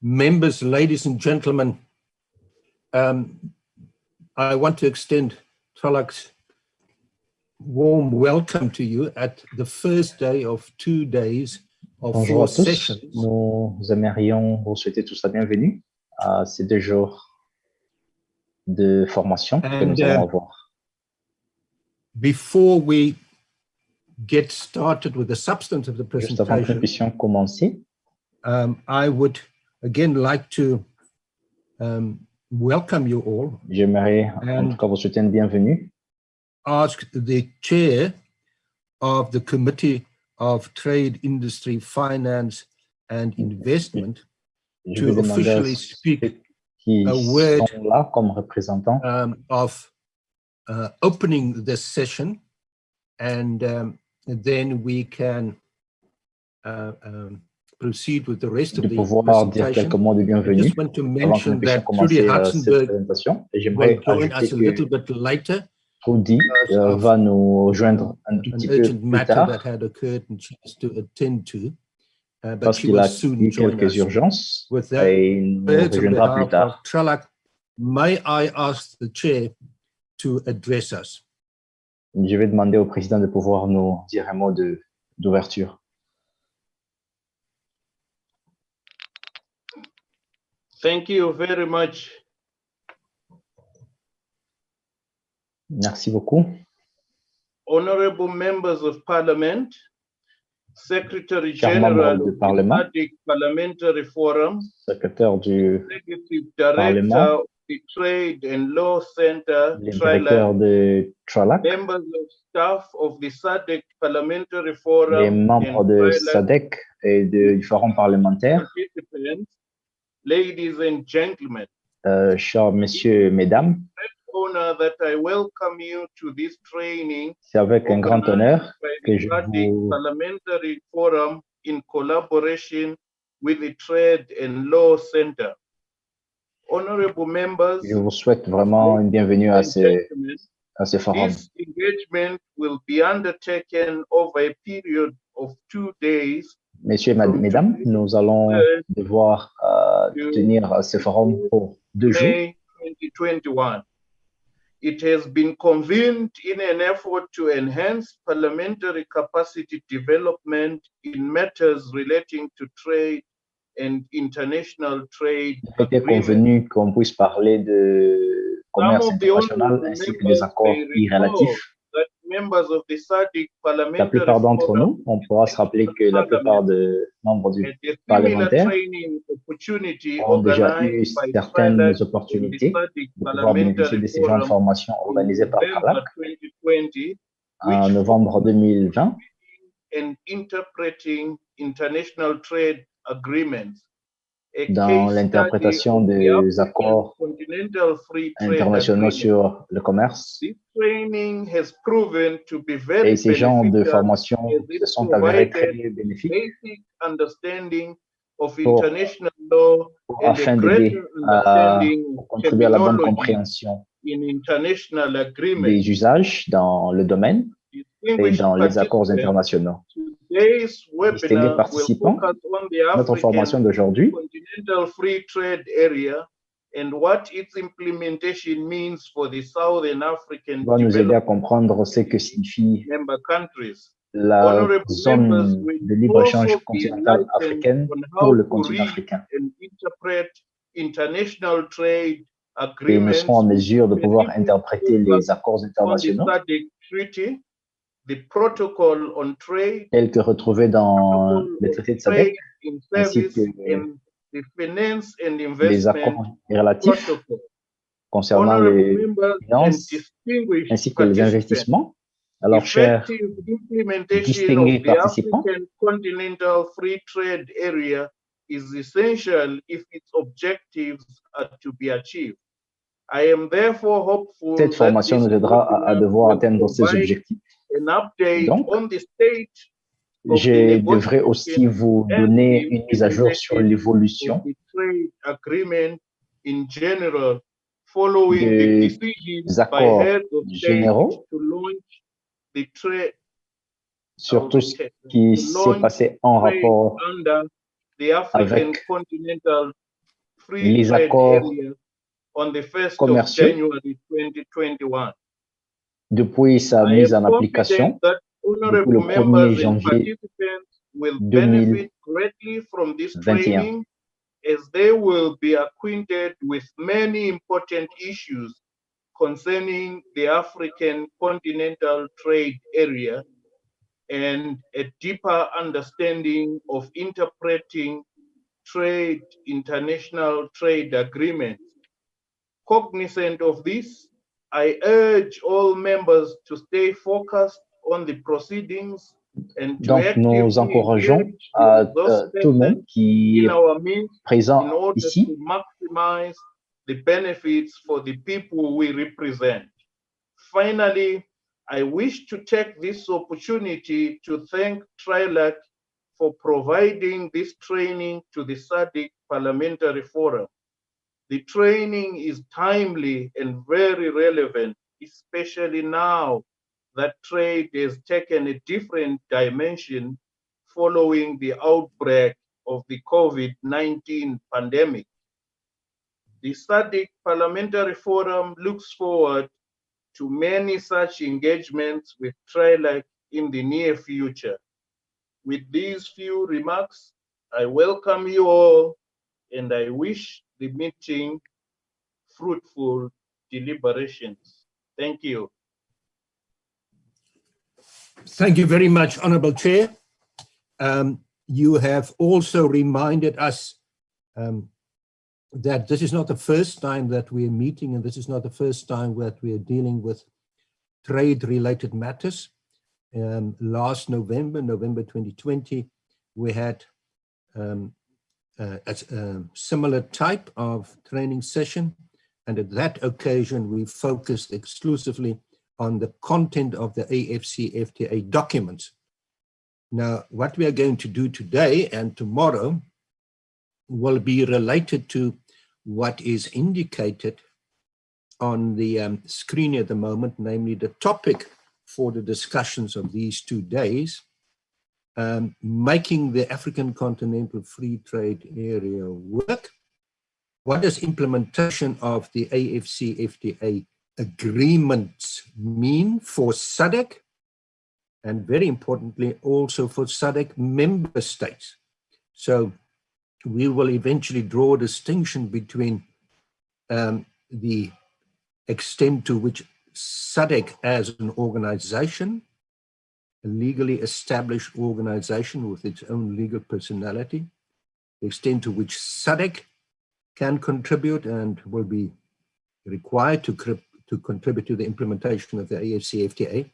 members, ladies and gentlemen, I want to extend Tralak's warm welcome to you at the first day of 2 days of Bonjour 4 à tous, sessions. nous aimerions vous souhaiter tous la bienvenue à ces 2 jours de formation que nous allons avoir. Before we get started with the substance of the Juste avant que nous presentation, puissions commencer, I would again like to welcome you all, j'aimerais en tout cas vous souhaiter une bienvenue. ask the chair of the Committee of Trade, Industry, Finance and Investment Je to vais demander à officially ceux speak qui a word sont là comme représentants of opening this session, and then we can proceed with the rest de of the pouvoir dire presentation. quelques mots de I bienvenue just want to avant que nous mention puissions that Trudy commencer cette Hudsenberg présentation. Et will j'aimerais join us ajouter a little que bit later. Trudy of va nous rejoindre un tout an petit peu urgent plus matter tard that had occurred and she has to attend to, but parce she qu'il will a soon eu join quelques us. urgences With that, et il nous on rejoindra plus behalf tard. of Tralak, may I ask the chair to address us? Je vais demander au président de pouvoir nous dire un mot d'ouverture. Thank you very much. Merci beaucoup. Honorable members of Parliament, Secretary Chers General membres of du Parlement, the SADC Parliamentary Forum, secrétaire du Executive Parlement, Director of the Trade and Law Center, les directeurs de TRALAC, members of staff of the SADC Parliamentary les Forum, membres and de TRALAC SADC et du Forum parlementaire, participants, ladies and gentlemen. Chers messieurs et mesdames, Honor that I welcome you to this training c'est avec un grand honneur by que the je SADC vous Parliamentary Forum in collaboration with the Trade and Law Center. Honorable members, souhaite vraiment une bienvenue à and ces gentlemen, forums. this engagement will be undertaken over a period of 2 days. Messieurs et mesdames, nous allons devoir tenir ces forums pour 2 jours. May 2021. It has been convened in an effort to enhance parliamentary capacity development in matters relating to trade and international trade Il a été agreements. convenu qu'on puisse parler de commerce international ainsi que des accords irrélatifs. Members of the SADC La Parliamentary plupart d'entre Forum nous, on pourra se rappeler que la plupart des membres du parlementaire ont déjà eu certaines opportunités de pouvoir bénéficier de ces genres de formations organisées par TRALAC en novembre 2020 and interpreting international trade agreements. dans l'interprétation des accords internationaux sur le commerce. Et ces genres de formations se sont avérés très bénéfiques afin d'aider à contribuer à la bonne compréhension des usages dans le domaine et dans les accords internationaux. Distingués participants, notre formation d'aujourd'hui va nous aider à comprendre ce que signifie la zone de libre-échange continentale africaine pour le continent africain. Et nous serons en mesure de pouvoir interpréter les accords internationaux tels que retrouvés dans le traité de SADC, ainsi que les accords relatifs concernant les finances, ainsi que les investissements. Alors, chers distingués participants, cette formation nous aidera à devoir atteindre ces objectifs. Donc, je devrais aussi vous donner une mise à jour sur l'évolution des accords généraux, sur tout ce qui s'est passé en rapport avec free les trade accords area on the 1st of commerciaux January 2021. depuis sa I mise am en application confident that depuis le honorable 1er members and janvier participants will 2021. benefit greatly from this training, as they will be acquainted with many important issues concerning the African continental trade area and a deeper understanding of interpreting international trade agreements. Cognizant of this, I urge all members to stay focused on the proceedings and to Donc, nous actively encourageons engage à with those tout le monde present qui in est our midst présent in order ici to maximize the benefits for the people we represent. Finally, I wish to take this opportunity to thank TRILAC for providing this training to the SADC Parliamentary Forum. The training is timely and very relevant, especially now that trade has taken a different dimension following the outbreak of the COVID-19 pandemic. The SADC Parliamentary Forum looks forward to many such engagements with TRILAC in the near future. With these few remarks, I welcome you all and I wish the meeting fruitful deliberations. Thank you. Thank you very much, Honorable Chair. You have also reminded us that this is not the first time that we are meeting, and this is not the first time that we are dealing with trade-related matters. Last November 2020, we had a similar type of training session, and at that occasion, we focused exclusively on the content of the AfCFTA documents. Now, what we are going to do today and tomorrow will be related to what is indicated on the screen at the moment, namely the topic for the discussions of these 2 days, making the African Continental Free Trade Area work. What does implementation of the AfCFTA agreements mean for SADC? And very importantly, also for SADC member states. So we will eventually draw a distinction between the extent to which SADC as an organization, a legally established organization with its own legal personality, the extent to which SADC can contribute and will be required to contribute to the implementation of the AfCFTA,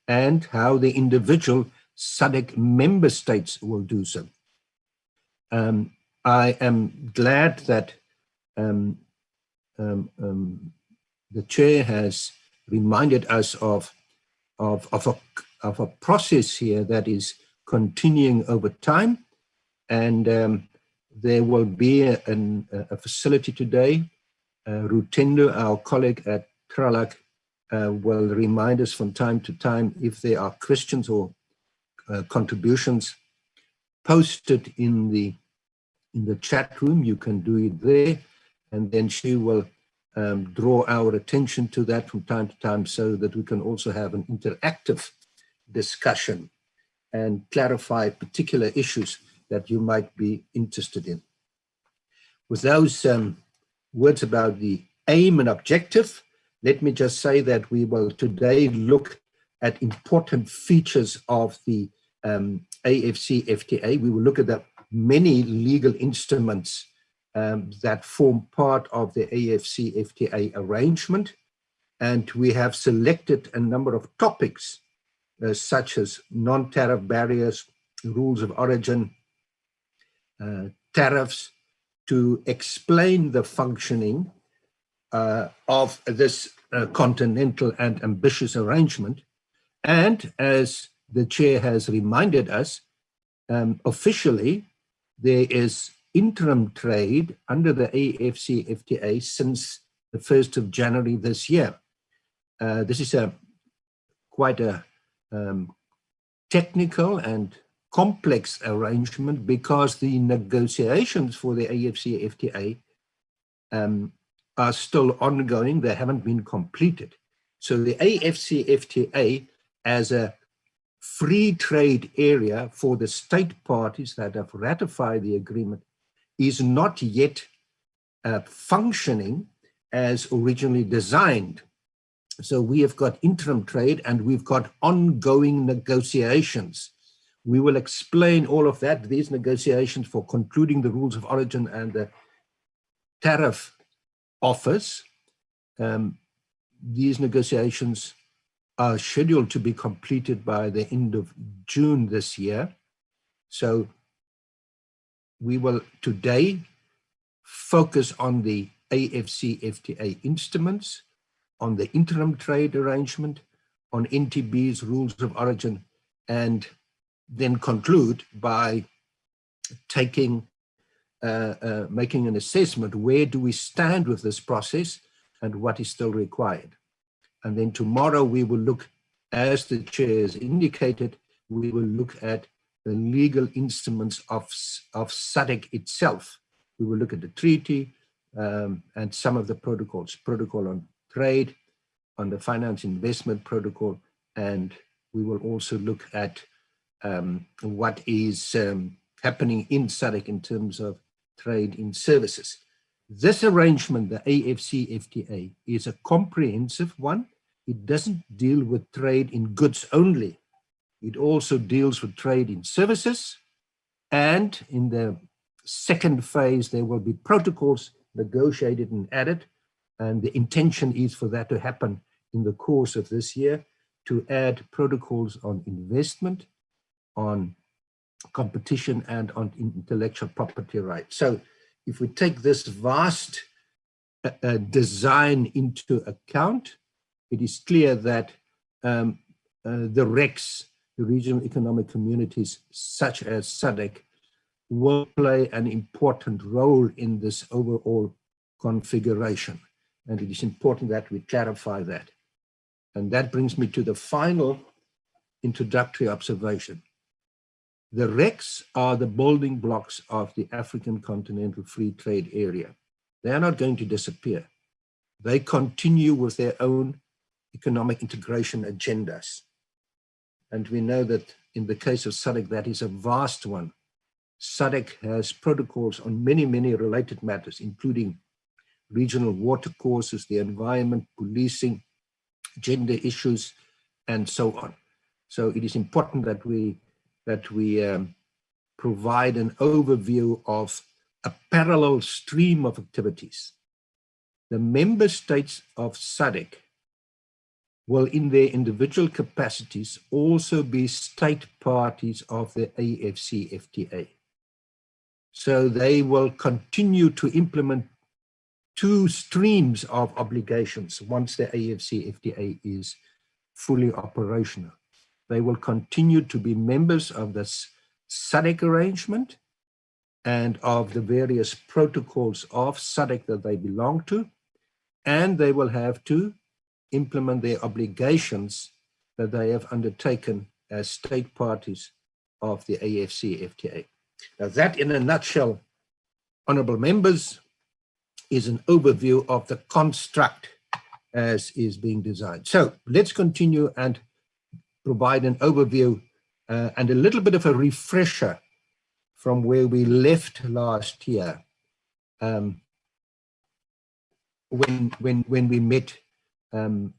and how the individual SADC member states will do so. I am glad that the chair has reminded us of a process here that is continuing over time, and there will be a facility today. Rutendo, our colleague at TRILAC, will remind us from time to time if there are questions or contributions posted in the chat room. You can do it there, and then she will draw our attention to that from time to time so that we can also have an interactive discussion and clarify particular issues that you might be interested in. With those words about the aim and objective, let me just say that we will today look at important features of the AfCFTA. We will look at the many legal instruments that form part of the AfCFTA arrangement. And we have selected a number of topics such as non-tariff barriers, rules of origin, tariffs, to explain the functioning of this continental and ambitious arrangement. And as the chair has reminded us, officially, there is interim trade under the AfCFTA since the 1st of January this year. This is quite a technical and complex arrangement because the negotiations for the AfCFTA are still ongoing. They haven't been completed. So the AfCFTA, as a free trade area for the state parties that have ratified the agreement, is not yet functioning as originally designed. So we have got interim trade and we've got ongoing negotiations. We will explain all of that, these negotiations for concluding the rules of origin and the tariff offers. These negotiations are scheduled to be completed by the end of June this year. So we will today focus on the AfCFTA instruments, on the interim trade arrangement, on NTB's rules of origin, and then conclude by taking, making an assessment, where do we stand with this process and what is still required. And then tomorrow we will look, as the chair has indicated, we will look at the legal instruments of SADC itself. We will look at the treaty and some of the protocols, protocol on trade, on the finance investment protocol, and we will also look at what is happening in SADC in terms of trade in services. This arrangement, the AfCFTA, is a comprehensive one. It doesn't deal with trade in goods only. It also deals with trade in services. And in the second phase, there will be protocols negotiated and added. And the intention is for that to happen in the course of this year, to add protocols on investment, on competition, and on intellectual property rights. So if we take this vast design into account, it is clear that the RECs, the regional economic communities such as SADC, will play an important role in this overall configuration. And it is important that we clarify that. And that brings me to the final introductory observation. The RECs are the building blocks of the African Continental Free Trade Area. They are not going to disappear. They continue with their own economic integration agendas. And we know that in the case of SADC, that is a vast one. SADC has protocols on many, many related matters, including regional water courses, the environment, policing, gender issues, and so on. So it is important that we provide an overview of a parallel stream of activities. The member states of SADC will, in their individual capacities, also be state parties of the AfCFTA. So they will continue to implement two streams of obligations once the AfCFTA is fully operational. They will continue to be members of this SADC arrangement and of the various protocols of SADC that they belong to, and they will have to implement their obligations that they have undertaken as state parties of the AfCFTA. Now that, in a nutshell, honorable members, is an overview of the construct as is being designed. So let's continue and provide an overview and a little bit of a refresher from where we left last year when we met in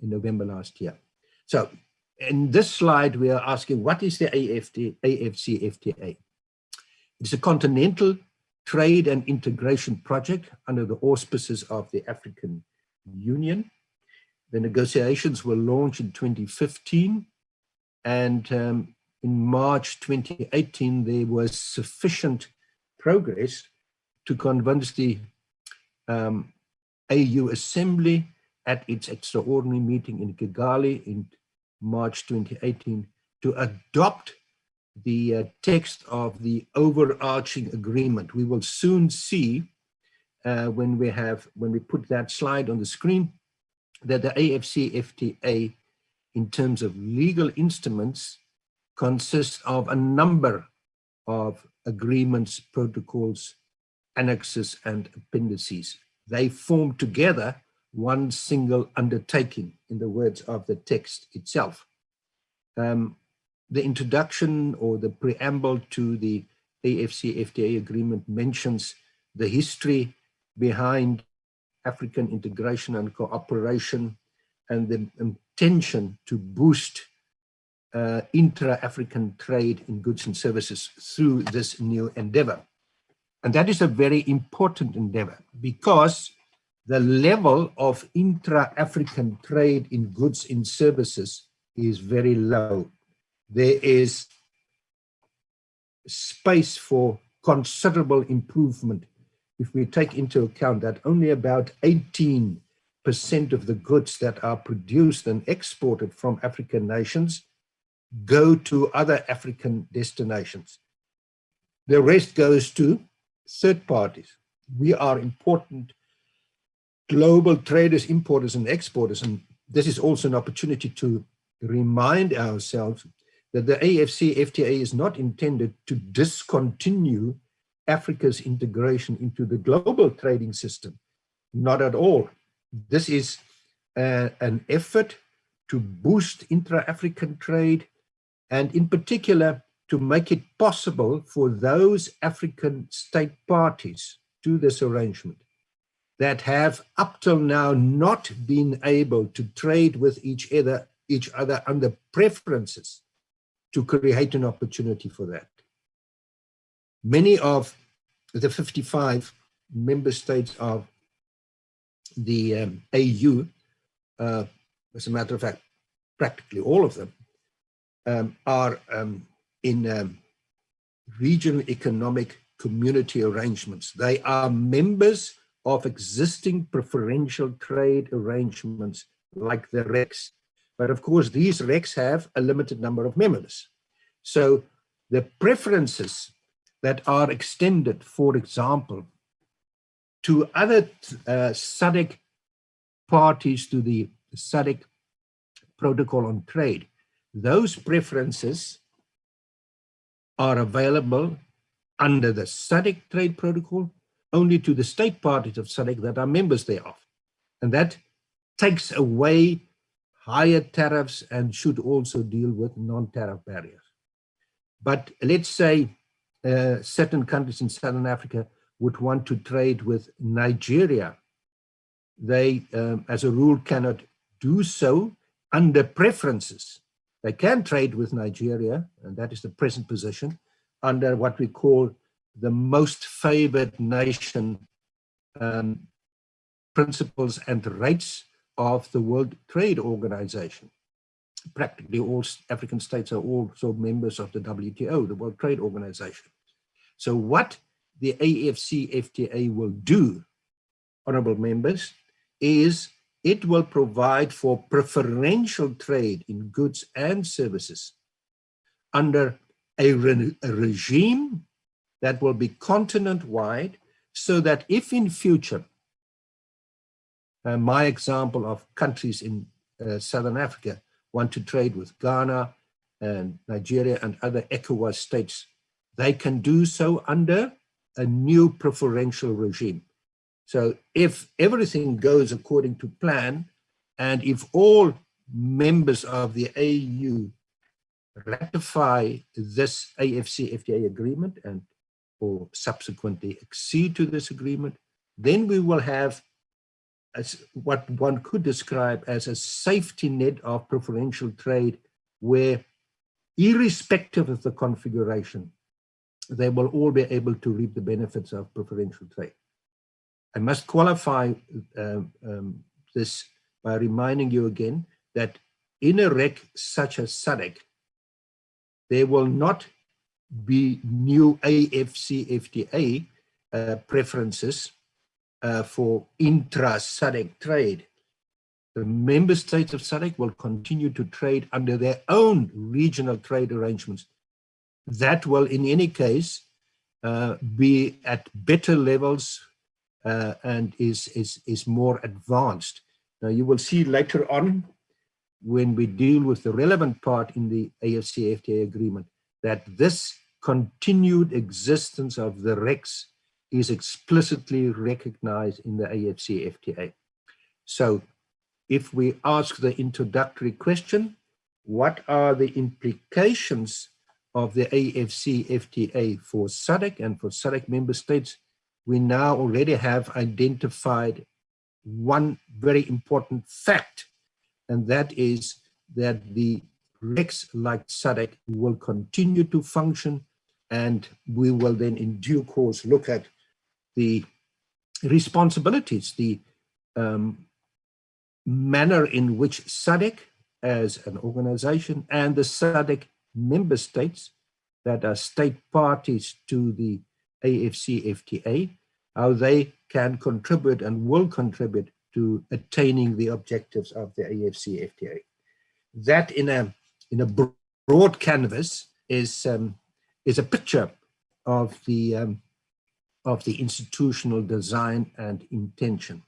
November last year. So in this slide, we are asking, what is the AfCFTA? It's a continental trade and integration project under the auspices of the African Union. The negotiations were launched in 2015, and in March 2018, there was sufficient progress to convince the AU Assembly at its extraordinary meeting in Kigali in March 2018 to adopt the text of the overarching agreement. We will soon see when we put that slide on the screen that the AfCFTA, in terms of legal instruments, consists of a number of agreements, protocols, annexes and appendices. They form together one single undertaking, in the words of the text itself. The introduction or the preamble to the AfCFTA agreement mentions the history behind African integration and cooperation and the intention to boost intra-African trade in goods and services through this new endeavor. And that is a very important endeavor because the level of intra-African trade in goods and services is very low. There is space for considerable improvement if we take into account that only about 18% of the goods that are produced and exported from African nations go to other African destinations. The rest goes to third parties. We are important global traders, importers, and exporters, and this is also an opportunity to remind ourselves that the AfCFTA is not intended to discontinue Africa's integration into the global trading system. Not at all. This is an effort to boost intra-African trade, and in particular, to make it possible for those African state parties to this arrangement that have up till now not been able to trade with each other under preferences, to create an opportunity for that. Many of the 55 member states of the AU, as a matter of fact, practically all of them, are in regional economic community arrangements. They are members of existing preferential trade arrangements like the RECs. But of course, these RECs have a limited number of members. So the preferences that are extended, for example, to other SADC parties to the SADC Protocol on Trade, those preferences are available under the SADC Trade Protocol only to the state parties of SADC that are members thereof. And that takes away higher tariffs and should also deal with non-tariff barriers. But let's say certain countries in Southern Africa would want to trade with Nigeria. They, as a rule, cannot do so under preferences. They can trade with Nigeria, and that is the present position, under what we call the most favored nation principles and rates of the World Trade Organization. Practically all African states are also members of the WTO, the World Trade Organization. So what the AfCFTA will do, honorable members, is it will provide for preferential trade in goods and services under a regime that will be continent-wide, so that if in future, my example of countries in Southern Africa want to trade with Ghana and Nigeria and other ECOWAS states, they can do so under a new preferential regime. So if everything goes according to plan, and if all members of the AU ratify this AfCFTA agreement and or subsequently accede to this agreement, then we will have what one could describe as a safety net of preferential trade, where irrespective of the configuration, they will all be able to reap the benefits of preferential trade. I must qualify this by reminding you again that in a REC such as SADC, there will not be new AfCFTA preferences for intra-SADC trade. The member states of SADC will continue to trade under their own regional trade arrangements. That will, in any case, be at better levels and is more advanced. Now, you will see later on, when we deal with the relevant part in the AfCFTA agreement, that this continued existence of the RECs is explicitly recognized in the AfCFTA. So if we ask the introductory question, what are the implications of the AfCFTA for SADC and for SADC member states? We now already have identified one very important fact, and that is that the RECs like SADC will continue to function, and we will then in due course look at the responsibilities, the manner in which SADC as an organization and the SADC member states that are state parties to the AfCFTA, how they can contribute and will contribute to attaining the objectives of the AfCFTA. That in a broad canvas is a picture of the institutional design and intention.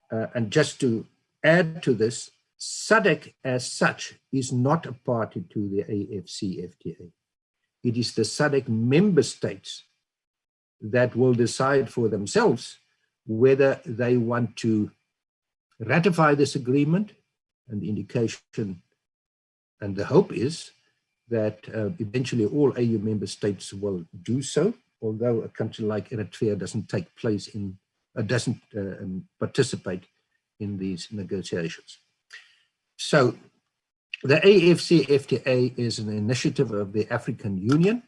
And just to add to this, SADC as such is not a party to the AfCFTA. It is the SADC member states that will decide for themselves whether they want to ratify this agreement, and the indication and the hope is that eventually all AU member states will do so, although a country like Eritrea doesn't participate in these negotiations. So the AfCFTA is an initiative of the African Union,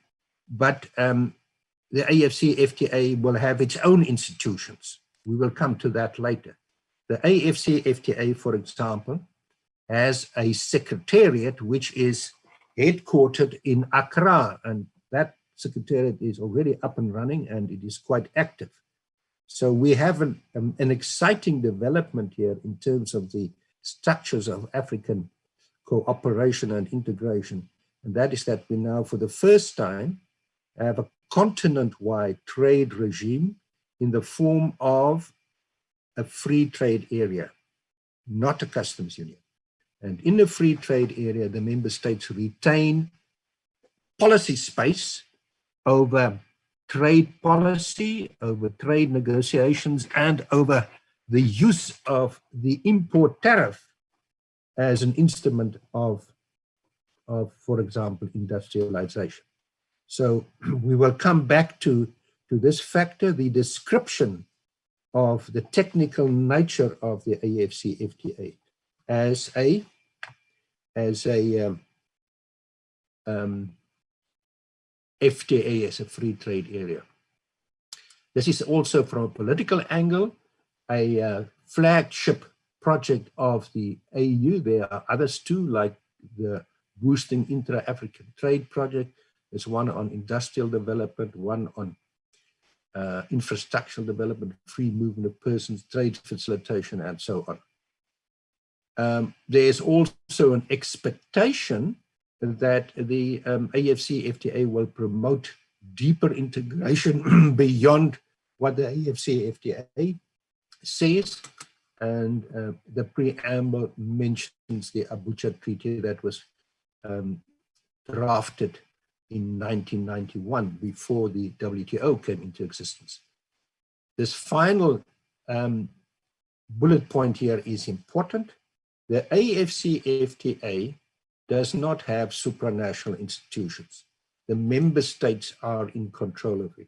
but the AfCFTA will have its own institutions. We will come to that later. The AfCFTA, for example, has a secretariat which is headquartered in Accra, and that secretariat is already up and running and it is quite active. So we have an exciting development here in terms of the structures of African cooperation and integration. And that is that we now, for the first time, have a continent-wide trade regime in the form of a free trade area, not a customs union. And in the free trade area, the member states retain policy space over trade policy, over trade negotiations, and over the use of the import tariff as an instrument of for example, industrialization. So we will come back to this factor, the description of the technical nature of the AfCFTA as a FTA, as a free trade area. This is also, from a political angle, a flagship project of the AU. There are others too, like the Boosting Intra-African Trade Project. There's one on industrial development, one on infrastructural development, free movement of persons, trade facilitation, and so on. There's also an expectation that the AfCFTA will promote deeper integration beyond what the AfCFTA says, and the preamble mentions the Abuja Treaty that was drafted in 1991, before the WTO came into existence. This final bullet point here is important. The AfCFTA does not have supranational institutions. The member states are in control of it.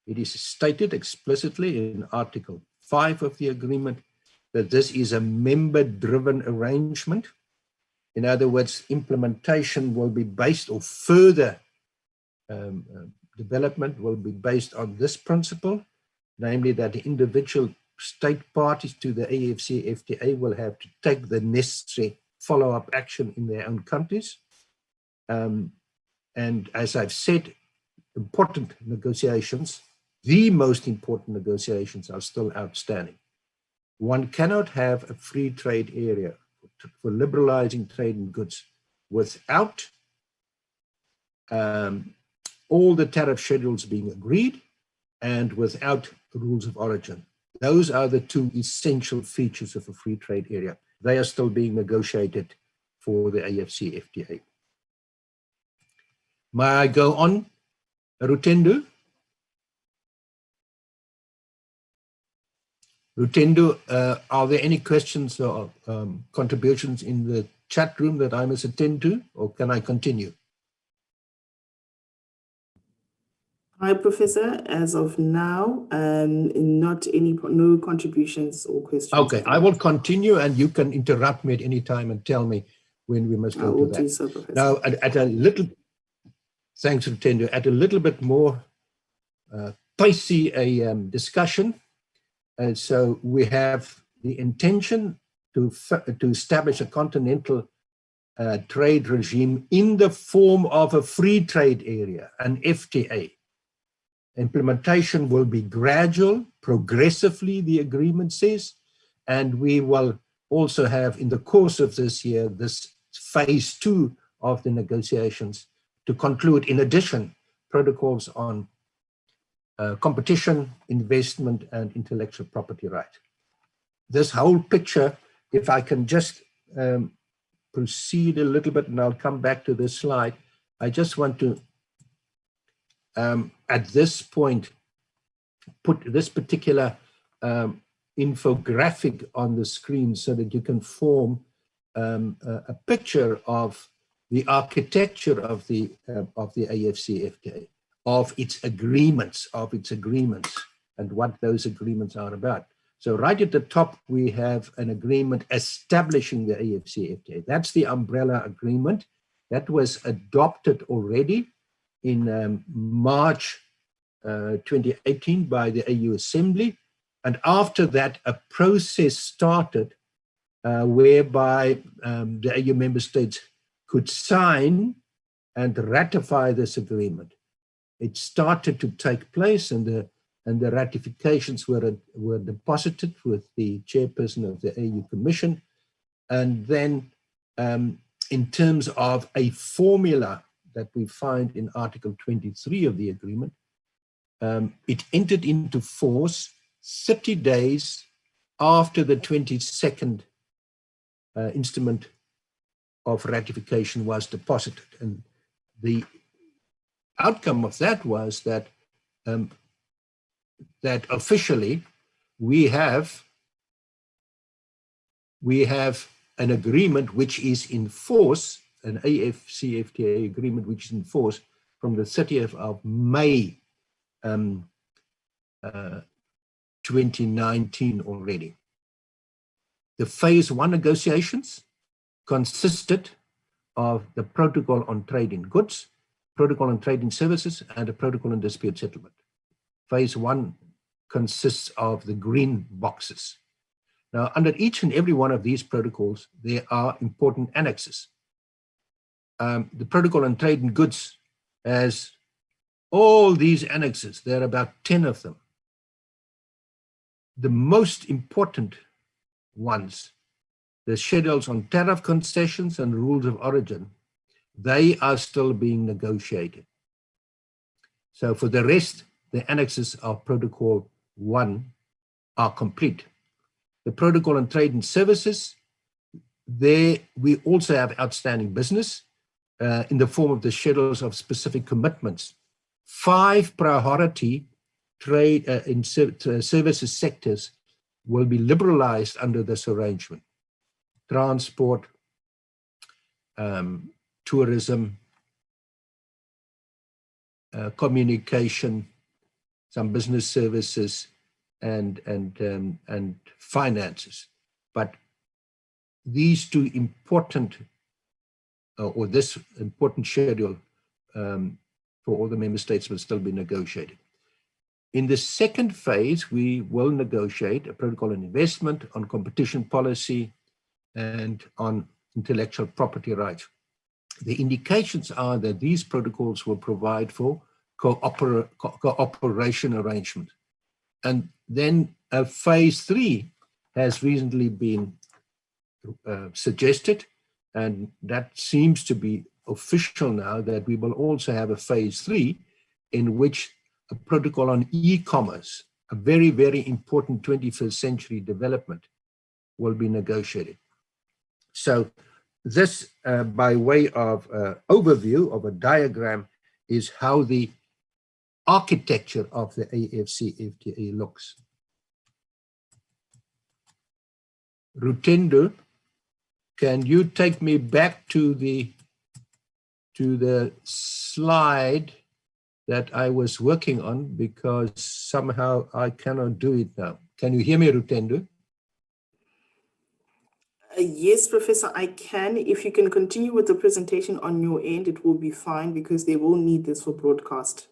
It is stated explicitly in Article 5 of the agreement that this is a member-driven arrangement. In other words, implementation will be based, or further development will be based on this principle, namely that the individual state parties to the AfCFTA will have to take the necessary follow-up action in their own countries. And as I've said, important negotiations, the most important negotiations, are still outstanding. One cannot have a free trade area for liberalizing trade in goods without all the tariff schedules being agreed and without rules of origin. Those are the two essential features of a free trade area. They are still being negotiated for the AfCFTA. May I go on, Rutendo? Lutendo, are there any questions or contributions in the chat room that I must attend to, or can I continue? Hi, Professor. As of now, no contributions or questions. Okay, I will continue, and you can interrupt me at any time and tell me when we must go to that. Do so, Professor. Now, at a little, thanks, Lutendo, at a little bit more pacey discussion. So we have the intention to establish a continental trade regime in the form of a free trade area, an FTA. Implementation will be gradual, progressively, the agreement says, and we will also have, in the course of this year, this phase 2 of the negotiations to conclude, in addition, protocols on competition, investment, and intellectual property right. This whole picture, if I can just proceed a little bit, and I'll come back to this slide, I just want to, at this point, put this particular infographic on the screen so that you can form a picture of the architecture of the AfCFTA, of its agreements, and what those agreements are about. So right at the top, we have an agreement establishing the AfCFTA. That's the umbrella agreement that was adopted already in March 2018 by the AU Assembly. And after that, a process started whereby the AU member states could sign and ratify this agreement. It started to take place, and the ratifications were deposited with the chairperson of the AU Commission. And then in terms of a formula that we find in Article 23 of the agreement, it entered into force 30 days after the 22nd instrument of ratification was deposited. And the outcome of that was that that officially we have an agreement which is in force, an AfCFTA agreement which is in force from the 30th of May 2019 already. The phase 1 negotiations consisted of the protocol on trade in goods, protocol on trade in services, and a protocol on dispute settlement. Phase 1 consists of the green boxes. Now, under each and every one of these protocols, there are important annexes. The protocol on trade in goods has all these annexes. There are about 10 of them. The most important ones, the schedules on tariff concessions and rules of origin, they are still being negotiated. So for the rest, the annexes of Protocol 1 are complete. The Protocol on Trade and Services, there we also have outstanding business in the form of the schedules of specific commitments. 5 priority trade in services sectors will be liberalized under this arrangement. Transport, tourism, communication, some business services, and finances. But these two important, or this important schedule for all the member states will still be negotiated. In the second phase, we will negotiate a protocol on investment, on competition policy, and on intellectual property rights. The indications are that these protocols will provide for cooperation arrangements. And then phase 3 has recently been suggested, and that seems to be official now, that we will also have a phase 3 in which a protocol on e-commerce, a very, very important 21st century development, will be negotiated. So this, by way of overview of a diagram, is how the architecture of the AfCFTA looks. Rutendo, can you take me back to the slide that I was working on, because somehow I cannot do it now. Can you hear me, Rutendo? Yes, Professor, I can. If you can continue with the presentation on your end, it will be fine, because they will need this for broadcast.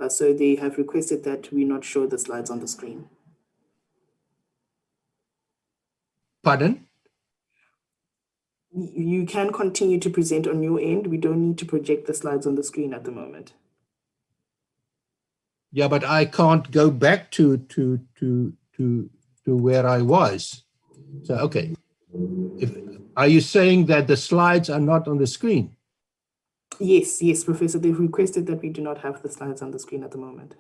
So they have requested that we not show the slides on the screen. Pardon? You can continue to present on your end. We don't need to project the slides on the screen at the moment. Yeah, but I can't go back to where I was. So, okay. Are you saying that the slides are not on the screen? Yes, yes, Professor. They've requested that we do not have the slides on the screen at the moment.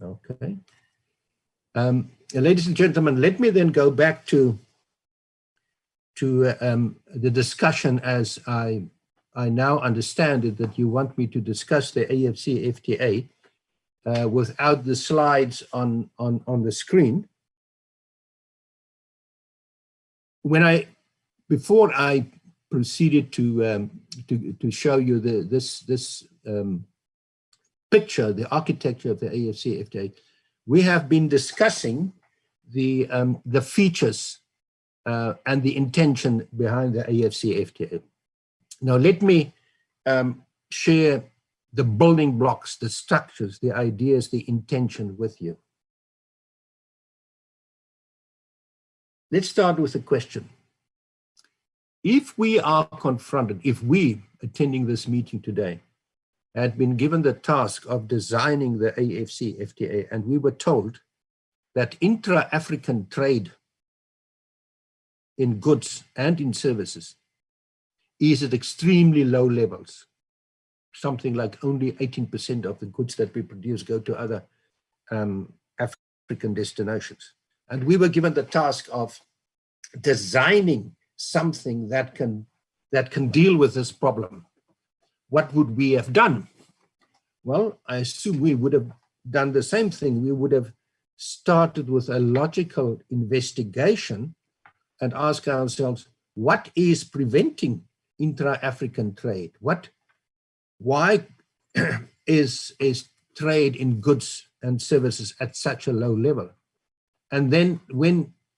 Okay. Ladies and gentlemen, let me then go back to the discussion as I now understand it, that you want me to discuss the AfCFTA without the slides on the screen. Before I proceeded to show you this picture, the architecture of the AfCFTA, we have been discussing the features and the intention behind the AfCFTA. Now, let me share the building blocks, the structures, the ideas, the intention with you. Let's start with a question. If we are confronted, if we, attending this meeting today, had been given the task of designing the AfCFTA, and we were told that intra-African trade in goods and in services is at extremely low levels. Something like only 18% of the goods that we produce go to other African destinations. And we were given the task of designing something that can deal with this problem. What would we have done? Well, I assume we would have done the same thing. We would have started with a logical investigation and ask ourselves, what is preventing intra-African trade? Why is trade in goods and services at such a low level? And then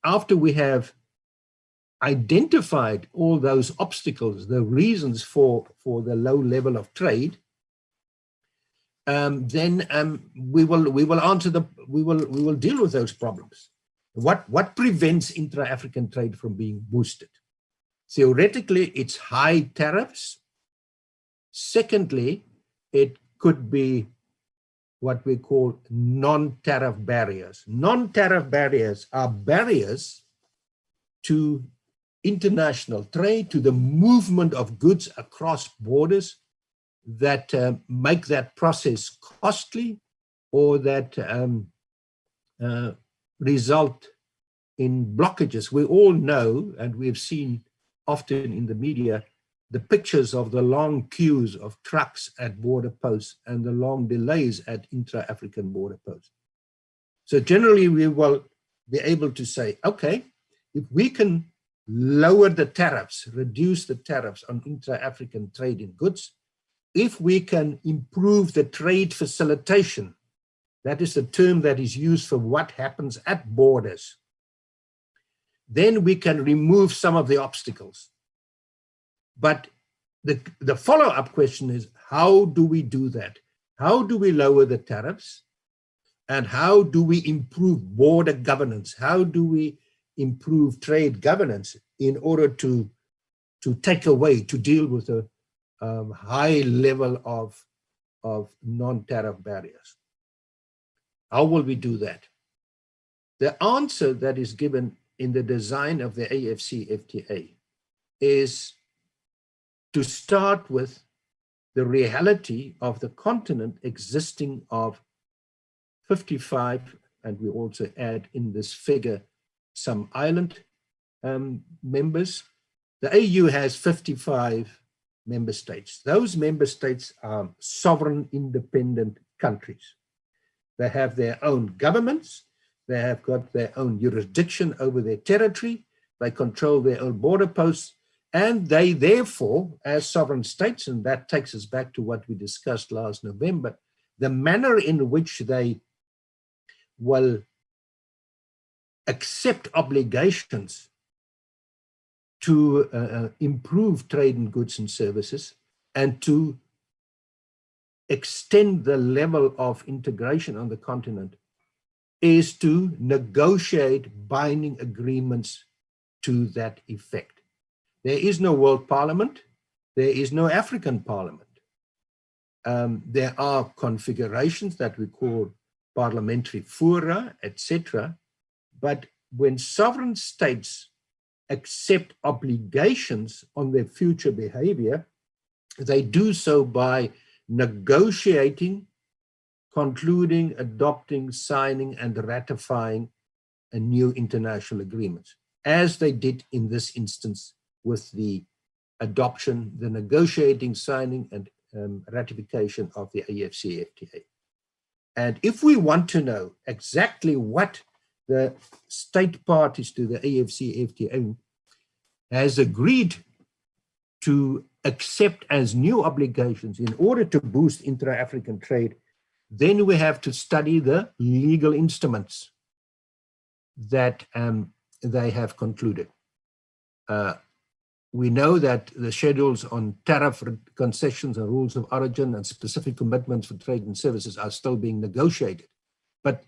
after we have identified all those obstacles, the reasons for the low level of trade, then we will answer we will deal with those problems. What prevents intra-African trade from being boosted? Theoretically, it's high tariffs. Secondly, it could be what we call non-tariff barriers. Non-tariff barriers are barriers to international trade, to the movement of goods across borders that make that process costly, or that result in blockages. We all know, and we've seen often in the media, the pictures of the long queues of trucks at border posts and the long delays at intra-African border posts. So generally, we will be able to say, okay, if we can lower the tariffs, reduce the tariffs on intra-African trade in goods, if we can improve the trade facilitation, that is the term that is used for what happens at borders, then we can remove some of the obstacles. But the follow-up question is, how do we do that? How do we lower the tariffs? And how do we improve border governance? How do we improve trade governance in order to take away, to deal with a high level of non-tariff barriers? How will we do that? The answer that is given in the design of the AfCFTA is to start with the reality of the continent existing of 55, and we also add in this figure some island members. The AU has 55 member states. Those member states are sovereign, independent countries. They have their own governments. They have got their own jurisdiction over their territory. They control their own border posts. And they therefore, as sovereign states, and that takes us back to what we discussed last November, the manner in which they will accept obligations to improve trade in goods and services and to extend the level of integration on the continent is to negotiate binding agreements to that effect. There is no World Parliament. There is no African Parliament. There are configurations that we call parliamentary fora, etc. But when sovereign states accept obligations on their future behavior, they do so by negotiating, concluding, adopting, signing, and ratifying a new international agreements, as they did in this instance with the adoption, the negotiating, signing, and ratification of the AfCFTA. And if we want to know exactly what the state parties to the AfCFTA has agreed to accept as new obligations in order to boost intra-African trade, then we have to study the legal instruments that they have concluded. We know that the schedules on tariff concessions and rules of origin and specific commitments for trade and services are still being negotiated. But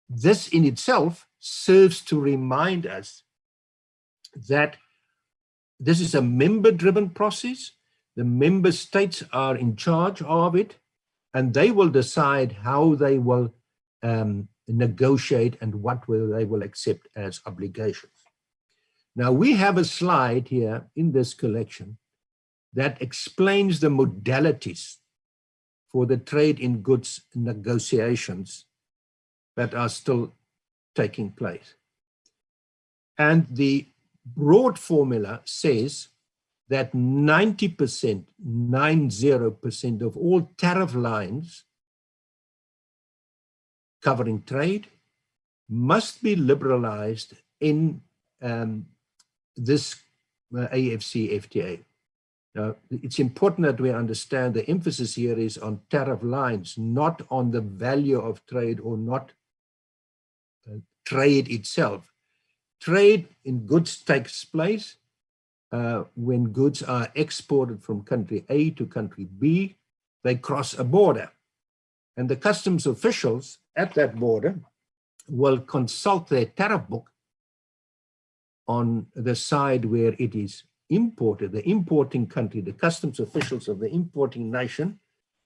this in itself serves to remind us that this is a member-driven process. The member states are in charge of it, and they will decide how they will negotiate and what they will accept as obligations. Now, we have a slide here in this collection that explains the modalities for the trade in goods negotiations that are still taking place. And the broad formula says that 90%, 90% of all tariff lines covering trade must be liberalized in this AfCFTA. Now, it's important that we understand the emphasis here is on tariff lines, not on the value of trade or not trade itself. Trade in goods takes place when goods are exported from country A to country B. They cross a border, and the customs officials at that border will consult their tariff book on the side where it is imported. The importing country, the customs officials of the importing nation,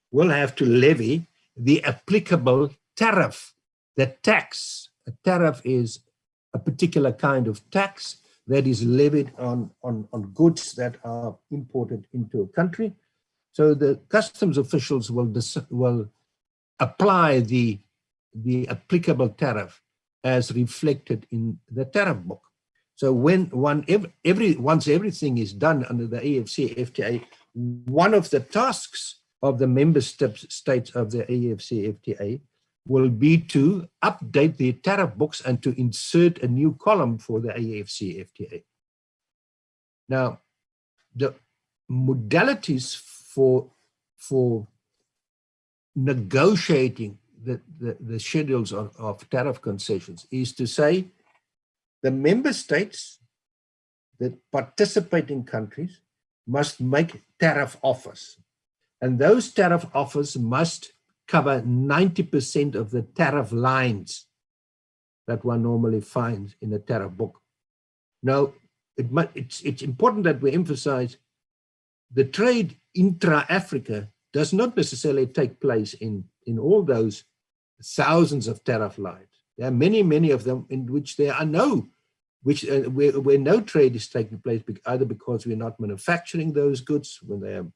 will have to levy the applicable tariff, the tax. A tariff is a particular kind of tax that is levied on goods that are imported into a country. So the customs officials will apply the applicable tariff as reflected in the tariff book. So once everything is done under the AfCFTA, one of the tasks of the member states of the AfCFTA will be to update their tariff books and to insert a new column for the AfCFTA. Now, the modalities for negotiating the schedules of tariff concessions is to say the member states, the participating countries, must make tariff offers. And those tariff offers must cover 90% of the tariff lines that one normally finds in a tariff book. Now, it's important that we emphasize the trade intra-Africa does not necessarily take place in all those thousands of tariff lines. There are many, many of them in which there are where no trade is taking place, either because we're not manufacturing those goods when they are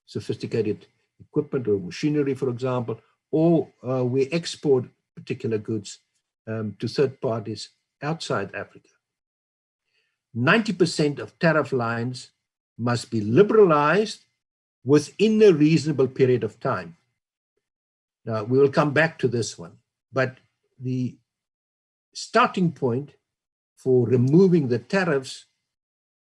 sophisticated equipment or machinery, for example, or we export particular goods to third parties outside Africa. 90% of tariff lines must be liberalized within a reasonable period of time. Now, we will come back to this one, but the starting point for removing the tariffs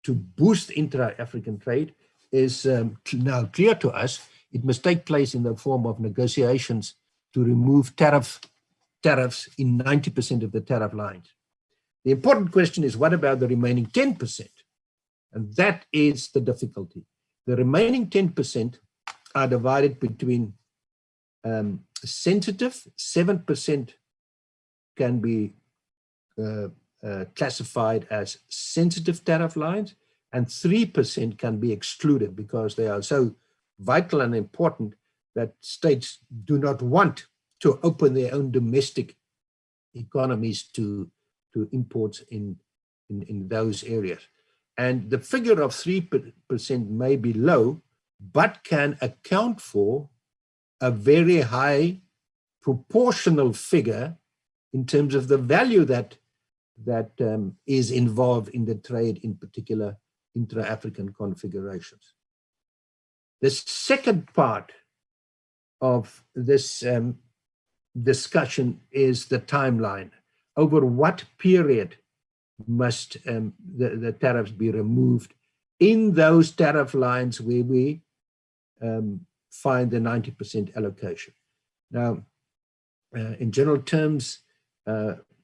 to boost intra-African trade is now clear to us. It must take place in the form of negotiations to remove tariffs in 90% of the tariff lines. The important question is, what about the remaining 10%? And that is the difficulty. The remaining 10% are divided between sensitive, 7% can be classified as sensitive tariff lines, and 3% can be excluded because they are so vital and important that states do not want to open their own domestic economies to imports in those areas. And the figure of 3% may be low, but can account for a very high proportional figure in terms of the value that is involved in the trade, in particular intra-African configurations. The second part of this discussion is the timeline. Over what period must the tariffs be removed in those tariff lines where we find the 90% allocation? Now, in general terms,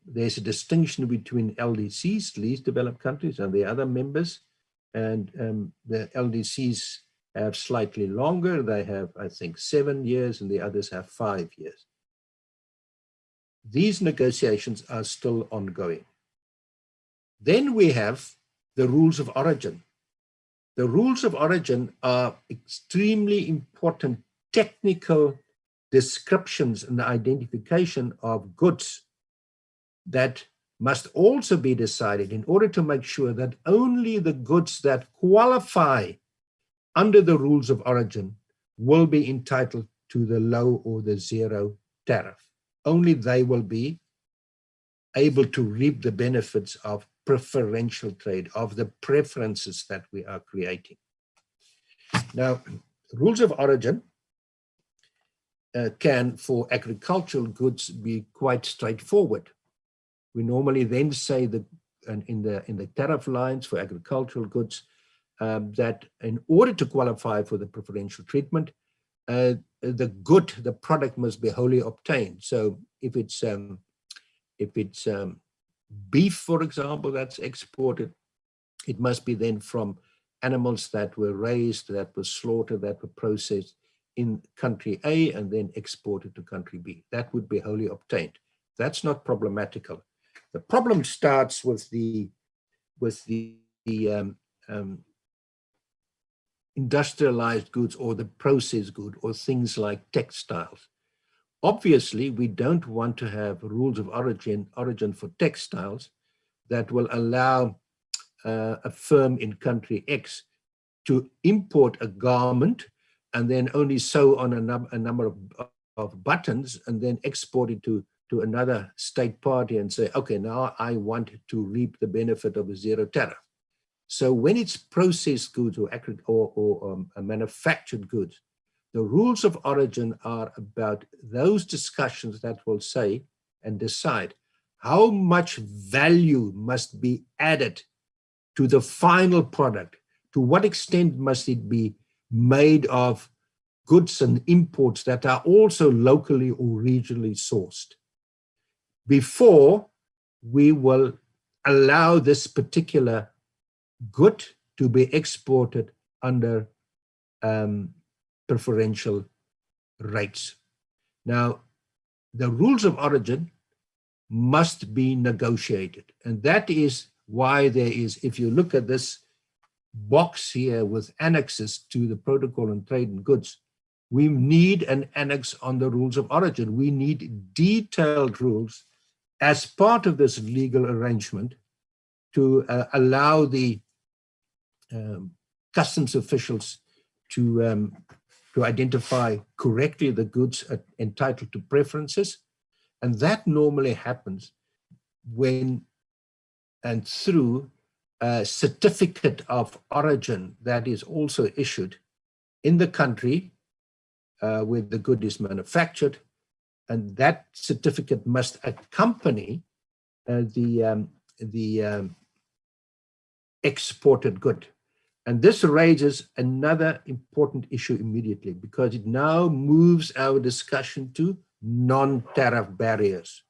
there's a distinction between LDCs, least developed countries, and the other members. And the LDCs have slightly longer. They have, I think, 7 years, and the others have 5 years. These negotiations are still ongoing. Then we have the rules of origin. The rules of origin are extremely important technical descriptions and identification of goods that must also be decided in order to make sure that only the goods that qualify under the rules of origin will be entitled to the low or the zero tariff. Only they will be able to reap the benefits of preferential trade, of the preferences that we are creating. Now, rules of origin can, for agricultural goods, be quite straightforward. We normally then say that in the tariff lines for agricultural goods that in order to qualify for the preferential treatment, the product must be wholly obtained. So if it's beef, for example, that's exported, it must be then from animals that were raised, that were slaughtered, that were processed in country A and then exported to country B. That would be wholly obtained. That's not problematical. The problem starts with the industrialized goods or the processed good or things like textiles. Obviously, we don't want to have rules of origin for textiles that will allow a firm in country X to import a garment and then only sew on a number of buttons and then export it to another state party and say, okay, now I want to reap the benefit of a zero tariff. So when it's processed goods or manufactured goods, the rules of origin are about those discussions that will say and decide how much value must be added to the final product. To what extent must it be made of goods and imports that are also locally or regionally sourced before we will allow this particular good to be exported under preferential rates. Now, the rules of origin must be negotiated. And that is why there is, if you look at this box here with annexes to the Protocol on Trade and Goods, we need an annex on the rules of origin. We need detailed rules as part of this legal arrangement to allow the customs officials to identify correctly the goods entitled to preferences. And that normally happens when and through a certificate of origin that is also issued in the country where the good is manufactured. And that certificate must accompany exported good. And this raises another important issue immediately, because it now moves our discussion to non-tariff barriers.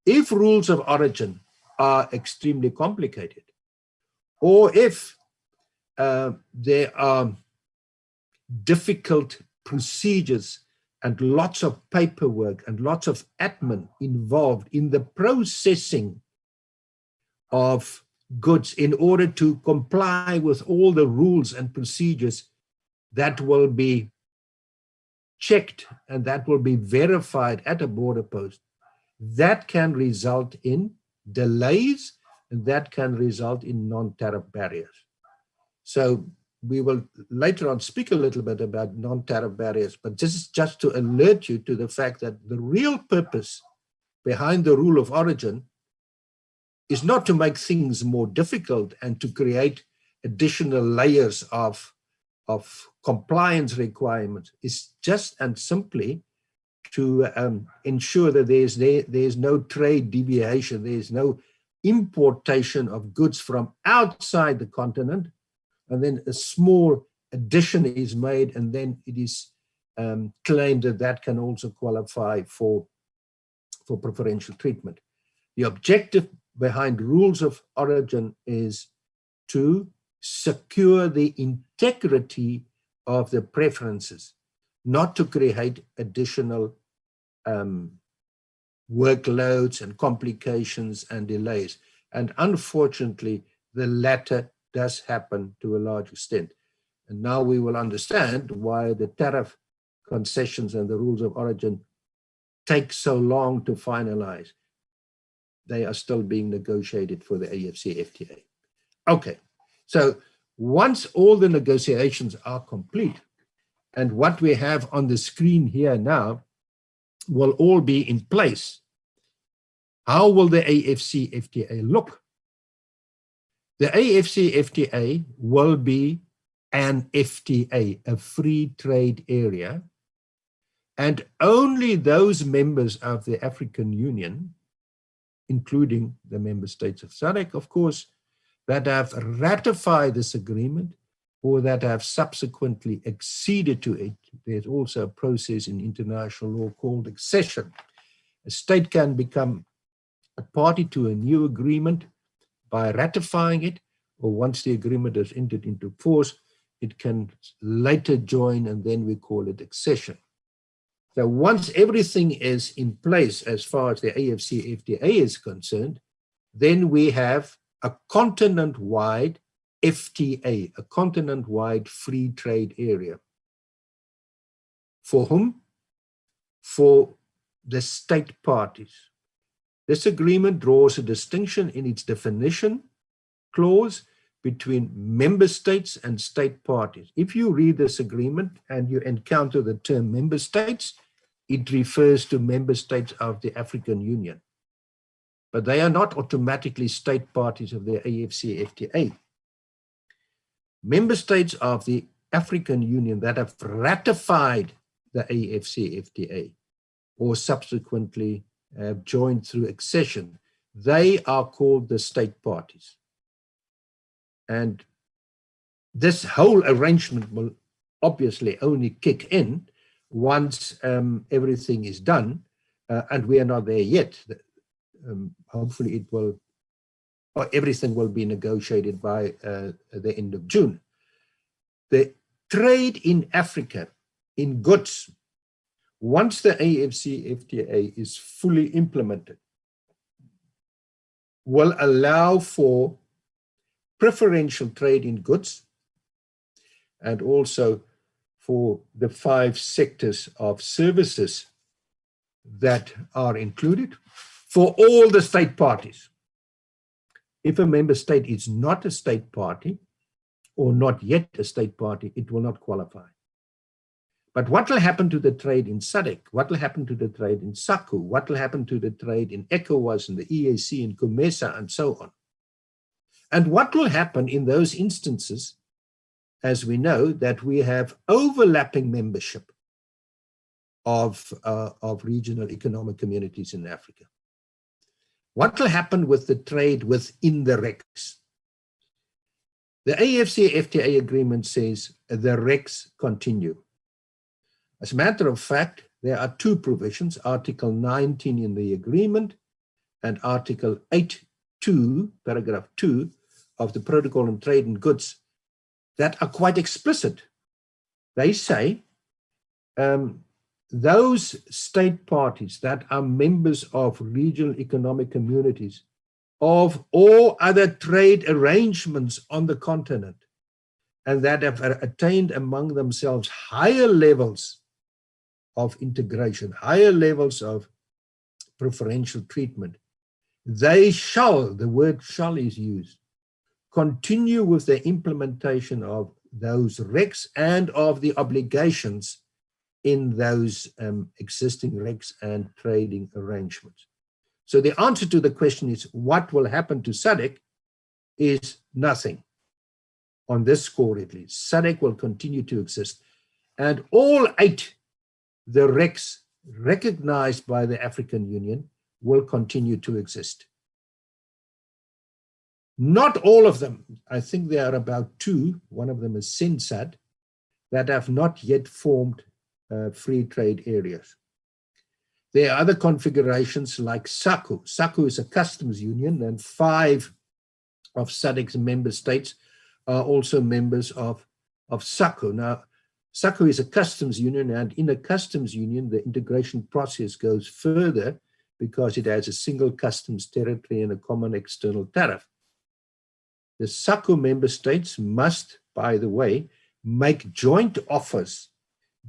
If rules of origin are extremely complicated, or if there are difficult procedures and lots of paperwork and lots of admin involved in the processing of goods in order to comply with all the rules and procedures that will be checked and that will be verified at a border post, that can result in delays and that can result in non-tariff barriers. So we will later on speak a little bit about non-tariff barriers, but this is just to alert you to the fact that the real purpose behind the rule of origin is not to make things more difficult and to create additional layers of compliance requirements. It's just and simply to ensure that there's no trade deviation, there's no importation of goods from outside the continent, and then a small addition is made, and then it is claimed that that can also qualify for preferential treatment. The objective behind rules of origin is to secure the integrity of the preferences, not to create additional workloads and complications and delays. And unfortunately, the latter does happen to a large extent. And now we will understand why the tariff concessions and the rules of origin take so long to finalize. They are still being negotiated for the AfCFTA. Okay, so once all the negotiations are complete, and what we have on the screen here now will all be in place, how will the AfCFTA look? The AfCFTA will be an FTA, a free trade area, and only those members of the African Union, including the member states of SADC, of course, that have ratified this agreement or that have subsequently acceded to it. There's also a process in international law called accession. A state can become a party to a new agreement by ratifying it, or once the agreement is entered into force, it can later join, and then we call it accession. So once everything is in place as far as the AfCFTA is concerned, then we have a continent-wide FTA, a continent-wide free trade area. For whom? For the state parties. This agreement draws a distinction in its definition clause between member states and state parties. If you read this agreement and you encounter the term member states, it refers to member states of the African Union. But they are not automatically state parties of the AfCFTA. Member states of the African Union that have ratified the AfCFTA or subsequently have joined through accession, they are called the state parties. And this whole arrangement will obviously only kick in once everything is done, and we are not there yet. Hopefully it will, or everything will be negotiated by the end of June. The trade in Africa in goods, once the AfCFTA is fully implemented, will allow for preferential trade in goods and also for the 5 sectors of services that are included for all the state parties. If a member state is not a state party or not yet a state party, it will not qualify. But what will happen to the trade in SADC? What will happen to the trade in SACU? What will happen to the trade in ECOWAS and the EAC and COMESA and so on? And what will happen in those instances, as we know, that we have overlapping membership of regional economic communities in Africa? What will happen with the trade within the RECs? The AfCFTA agreement says the RECs continue. As a matter of fact, there are two provisions, Article 19 in the agreement and Article 8.2, paragraph 2 of the Protocol on Trade in Goods that are quite explicit. They say those state parties that are members of regional economic communities of all other trade arrangements on the continent and that have attained among themselves higher levels of integration, higher levels of preferential treatment, they shall, the word shall is used, continue with the implementation of those RECs and of the obligations in those existing RECs and trading arrangements. So the answer to the question is what will happen to SADC is nothing. On this score at least, SADC will continue to exist. And all 8 the RECs recognized by the African Union will continue to exist. Not all of them, I think there are about 2, one of them is SENSAD, that have not yet formed free trade areas. There are other configurations like SACU. SACU is a customs union and 5 of SADC's member states are also members of SACU. Now, SACU is a customs union, and in a customs union, the integration process goes further because it has a single customs territory and a common external tariff. The SACU member states must, by the way, make joint offers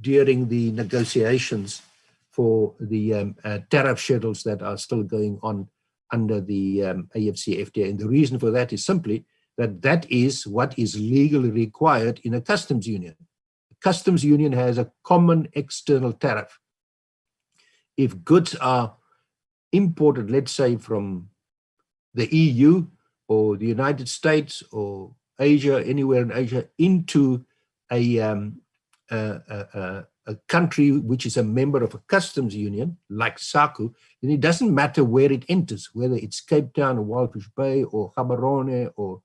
during the negotiations for the tariff schedules that are still going on under the AfCFTA. And the reason for that is simply that that is what is legally required in a customs union. Customs union has a common external tariff. If goods are imported, let's say from the EU or the United States or Asia, anywhere in Asia, into a country which is a member of a customs union, like SACU, then it doesn't matter where it enters, whether it's Cape Town or Walvis Bay or Gaborone or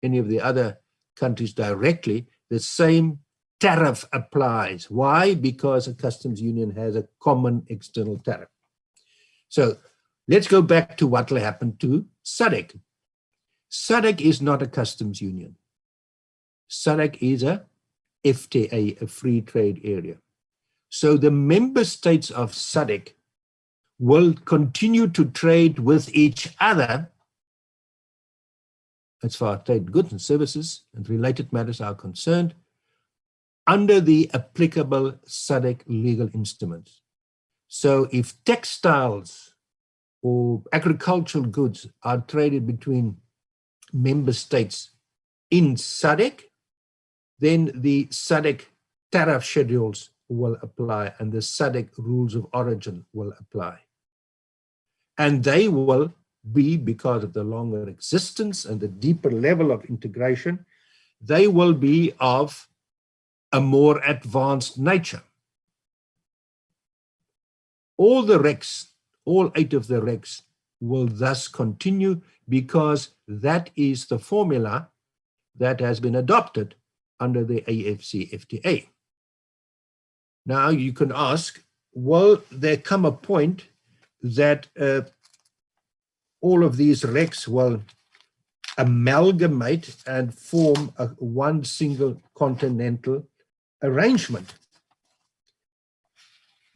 any of the other countries directly, the same tariff applies. Why? Because a customs union has a common external tariff. So let's go back to what will happen to SADC. SADC is not a customs union. SADC is a FTA, a free trade area. So the member states of SADC will continue to trade with each other as far as trade goods and services and related matters are concerned under the applicable SADC legal instruments. So if textiles or agricultural goods are traded between member states in SADC, then the SADC tariff schedules will apply and the SADC rules of origin will apply. And they will be, because of the longer existence and the deeper level of integration, they will be of a more advanced nature. All the RECs, all 8 of the RECs will thus continue because that is the formula that has been adopted under the AfCFTA. Now you can ask, will there come a point that all of these RECs will amalgamate and form one single continental arrangement?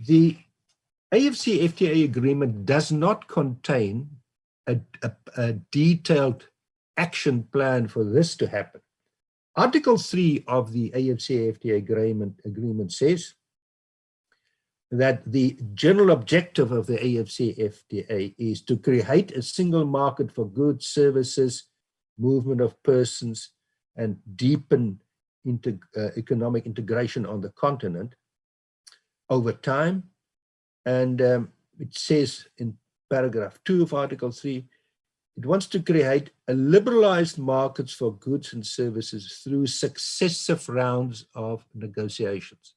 The AfCFTA agreement does not contain a detailed action plan for this to happen. Article 3 of the AfCFTA agreement says that the general objective of the AfCFTA is to create a single market for goods, services, movement of persons, and deepen economic integration on the continent over time. And it says in paragraph 2 of Article 3, it wants to create a liberalized markets for goods and services through successive rounds of negotiations.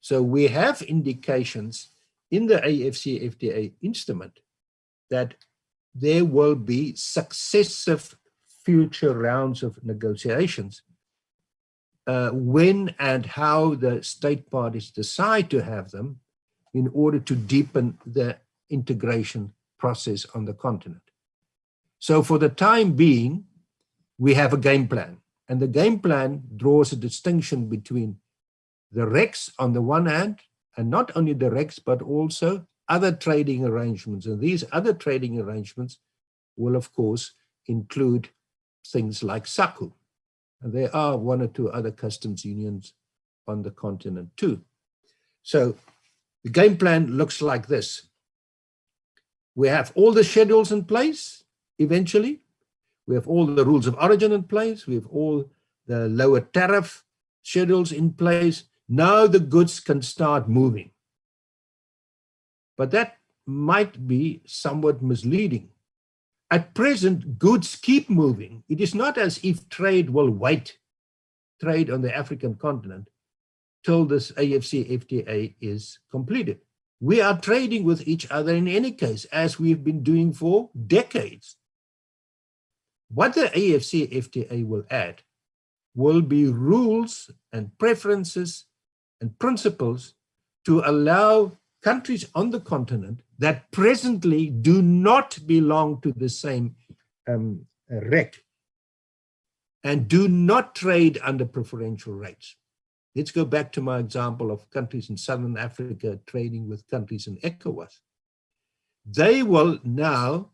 So we have indications in the AfCFTA instrument that there will be successive future rounds of negotiations when and how the state parties decide to have them in order to deepen the integration process on the continent. So for the time being, we have a game plan, and the game plan draws a distinction between the RECs on the one hand, and not only the RECs, but also other trading arrangements. And these other trading arrangements will, of course, include things like SACU. And there are one or two other customs unions on the continent too. So the game plan looks like this. We have all the schedules in place eventually. We have all the rules of origin in place. We have all the lower tariff schedules in place. Now the goods can start moving. But that might be somewhat misleading. At present, goods keep moving. It is not as if trade will wait, trade on the African continent, till this AfCFTA is completed. We are trading with each other in any case, as we've been doing for decades. What the AfCFTA will add will be rules and preferences and principles to allow countries on the continent that presently do not belong to the same REC and do not trade under preferential rates. Let's go back to my example of countries in Southern Africa trading with countries in ECOWAS. They will now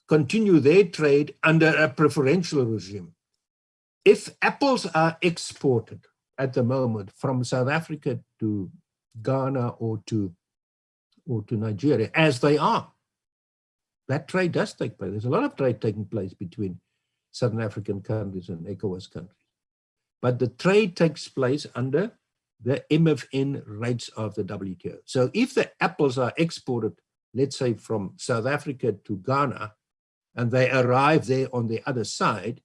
continue their trade under a preferential regime. If apples are exported at the moment from South Africa to Ghana or to Nigeria, as they are, that trade does take place. There's a lot of trade taking place between Southern African countries and ECOWAS countries. But the trade takes place under the MFN rates of the WTO. So if the apples are exported, let's say from South Africa to Ghana, and they arrive there on the other side,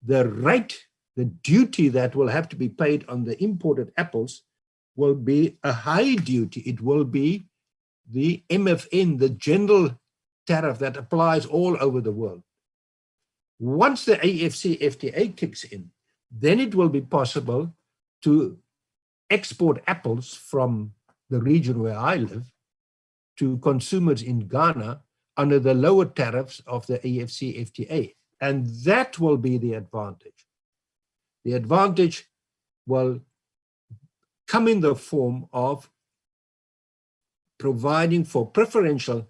the rate, the duty that will have to be paid on the imported apples will be a high duty. It will be the MFN, the general tariff that applies all over the world. Once the AfCFTA kicks in, then it will be possible to export apples from the region where I live to consumers in Ghana under the lower tariffs of the AfCFTA. And that will be the advantage. The advantage will come in the form of providing for preferential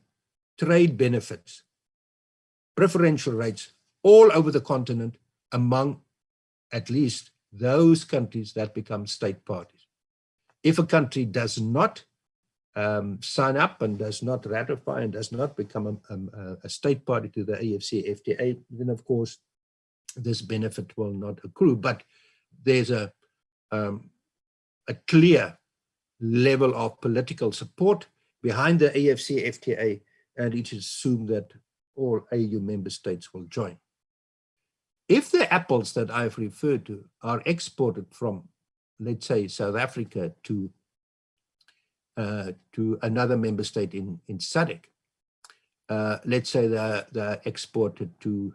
trade benefits, preferential rates all over the continent among at least those countries that become state parties. If a country does not sign up and does not ratify and does not become a state party to the AfCFTA, then of course this benefit will not accrue. But there's a clear level of political support behind the AfCFTA, and it is assumed that all AU member states will join. If the apples that I've referred to are exported from, let's say, South Africa to another member state in SADC, let's say they're exported to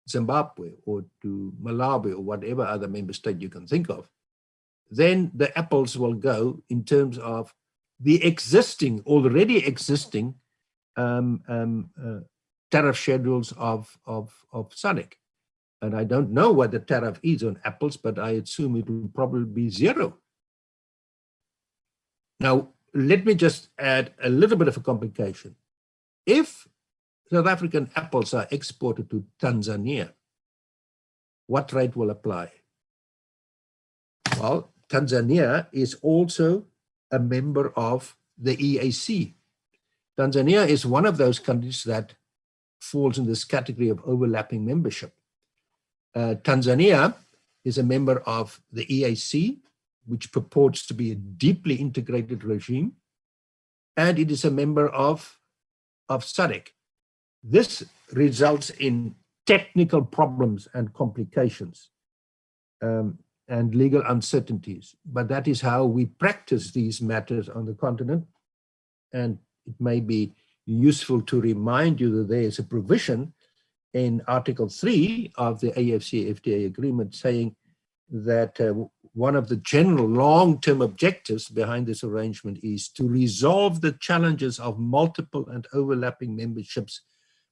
Zimbabwe or to Malawi or whatever other member state you can think of, then the apples will go in terms of the already existing tariff schedules of SADC. And I don't know what the tariff is on apples, but I assume it will probably be zero. Now, let me just add a little bit of a complication. If South African apples are exported to Tanzania, what rate will apply? Well, Tanzania is also a member of the EAC. Tanzania is one of those countries that falls in this category of overlapping membership. Tanzania is a member of the EAC, which purports to be a deeply integrated regime, and it is a member of SADC. This results in technical problems and complications and legal uncertainties, but that is how we practice these matters on the continent, and it may be useful to remind you that there is a provision in Article 3 of the AfCFTA agreement saying that one of the general long-term objectives behind this arrangement is to resolve the challenges of multiple and overlapping memberships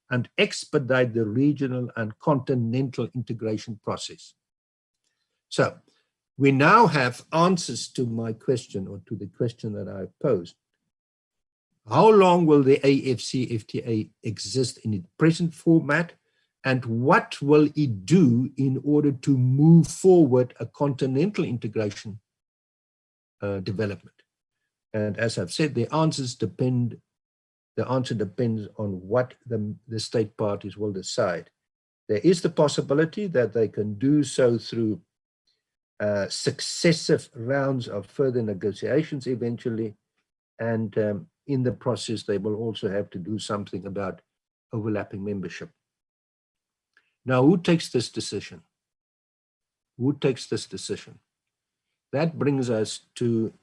and expedite the regional and continental integration process. So we now have answers to my question, or to the question that I posed. How long will the AfCFTA exist in its present format? And what will it do in order to move forward a continental integration development? And as I've said, the answer depends on what the state parties will decide. There is the possibility that they can do so through successive rounds of further negotiations eventually. And in the process, they will also have to do something about overlapping membership. Now, who takes this decision? Who takes this decision? That brings us to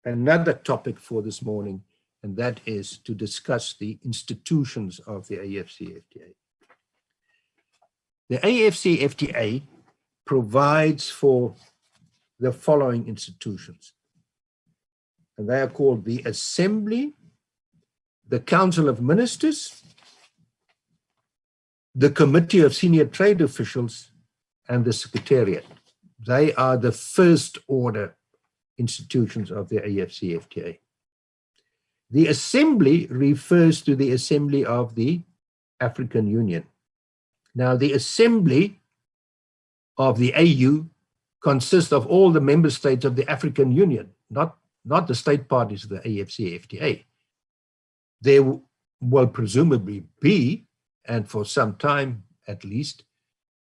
another topic for this morning, and that is to discuss the institutions of the AfCFTA. The AfCFTA provides for the following institutions, and they are called the Assembly, the Council of Ministers, the Committee of Senior Trade Officials, and the Secretariat. They are the first order institutions of the AfCFTA. The Assembly refers to the Assembly of the African Union. Now, the Assembly of the AU consists of all the member states of the African Union, not the state parties of the AfCFTA. There will presumably be, and for some time at least,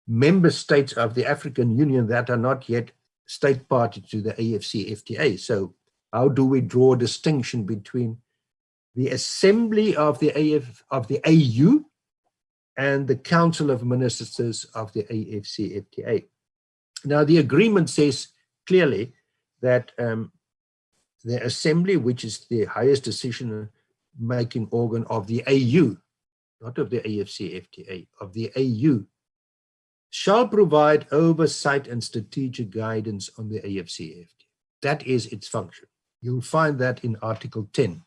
member states of the African Union that are not yet state party to the AfCFTA. So how do we draw a distinction between the Assembly of the AU and the Council of Ministers of the AfCFTA? Now, the agreement says clearly that the Assembly, which is the highest decision-making organ of the AU, not of the AfCFTA, of the AU, shall provide oversight and strategic guidance on the AfCFTA. That is its function. You'll find that in Article 10.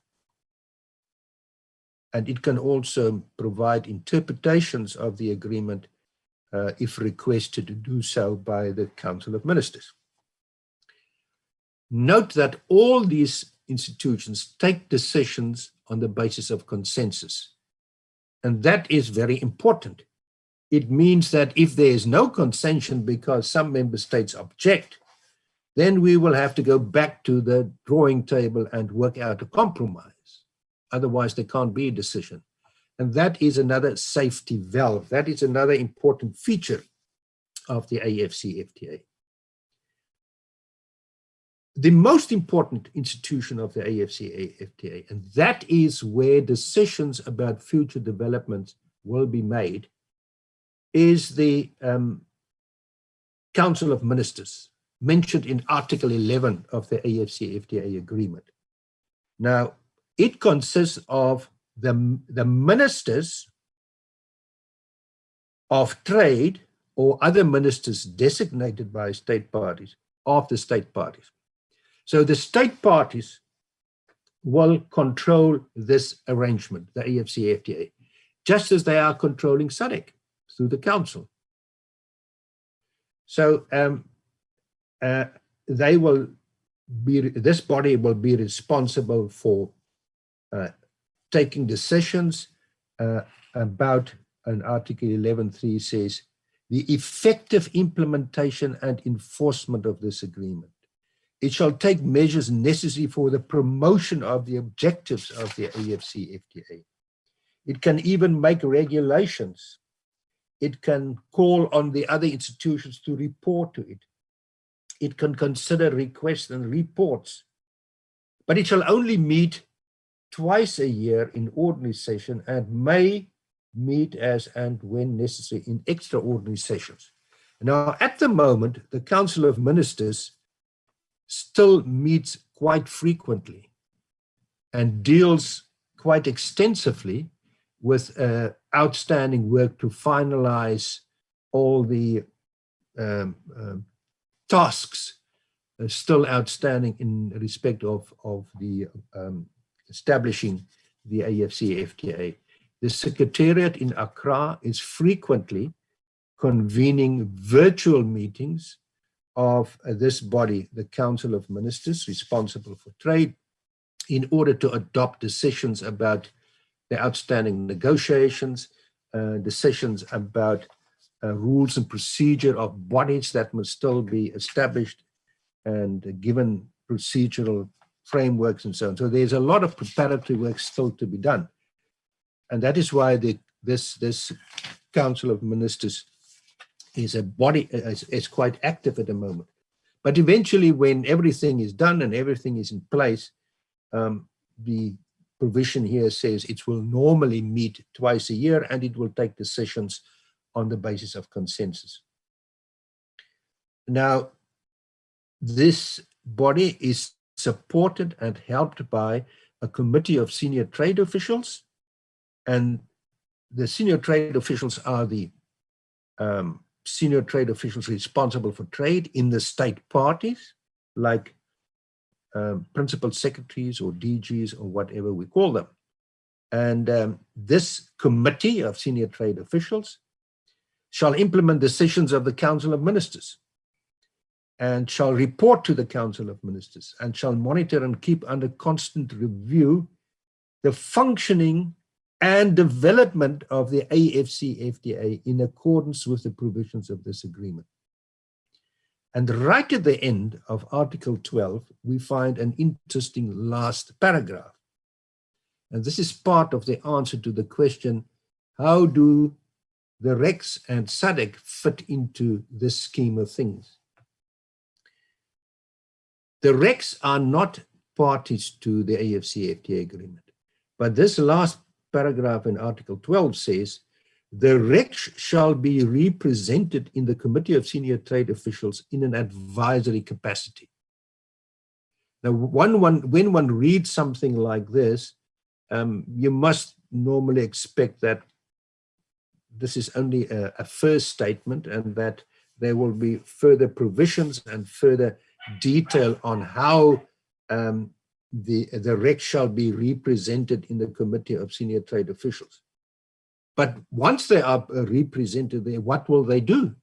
And it can also provide interpretations of the agreement if requested to do so by the Council of Ministers. Note that all these institutions take decisions on the basis of consensus. And that is very important. It means that if there is no consensus because some member states object, then we will have to go back to the drawing table and work out a compromise. Otherwise, there can't be a decision. And that is another safety valve. That is another important feature of the AfCFTA. The most important institution of the AfCFTA, and that is where decisions about future developments will be made, is the Council of Ministers, mentioned in Article 11 of the AfCFTA agreement. Now, it consists of the ministers of trade or other ministers designated by state parties of the state parties. So the state parties will control this arrangement, the AfCFTA, just as they are controlling SADC through the council. So this body will be responsible for taking decisions about, and Article 11.3 says, the effective implementation and enforcement of this agreement. It shall take measures necessary for the promotion of the objectives of the AfCFTA. It can even make regulations. It can call on the other institutions to report to it. It can consider requests and reports. But it shall only meet twice a year in ordinary session and may meet as and when necessary in extraordinary sessions. Now, at the moment, the Council of Ministers still meets quite frequently and deals quite extensively with outstanding work to finalize all the tasks still outstanding in respect of the establishing the AfCFTA. The Secretariat in Accra is frequently convening virtual meetings of this body, the Council of Ministers responsible for trade, in order to adopt decisions about the outstanding negotiations, decisions about rules and procedure of bodies that must still be established and given procedural frameworks and so on. So there's a lot of preparatory work still to be done. And that is why this Council of Ministers is a body, is quite active at the moment. But eventually, when everything is done and everything is in place, the provision here says it will normally meet twice a year and it will take decisions on the basis of consensus. Now, this body is supported and helped by a committee of senior trade officials, and the senior trade officials are the senior trade officials responsible for trade in the state parties, like principal secretaries or DGs or whatever we call them. And this committee of senior trade officials shall implement decisions of the Council of Ministers and shall report to the Council of Ministers and shall monitor and keep under constant review the functioning and development of the AfCFTA in accordance with the provisions of this agreement. And right at the end of Article 12, we find an interesting last paragraph. And this is part of the answer to the question, how do the RECs and SADC fit into this scheme of things? The RECs are not parties to the AfCFTA agreement, but this last paragraph in Article 12 says, the RECs shall be represented in the Committee of Senior Trade Officials in an advisory capacity. Now, when one reads something like this, you must normally expect that this is only a first statement and that there will be further provisions and further detail on how the REC shall be represented in the Committee of Senior Trade Officials. But once they are represented there, what will they do?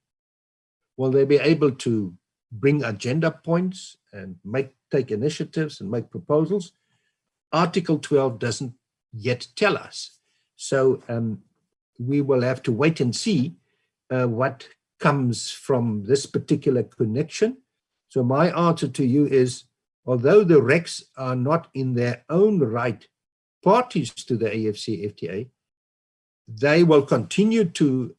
Will they be able to bring agenda points and take initiatives and make proposals? Article 12 doesn't yet tell us. So we will have to wait and see what comes from this particular connection. So my answer to you is, although the RECs are not in their own right parties to the AfCFTA, they will continue to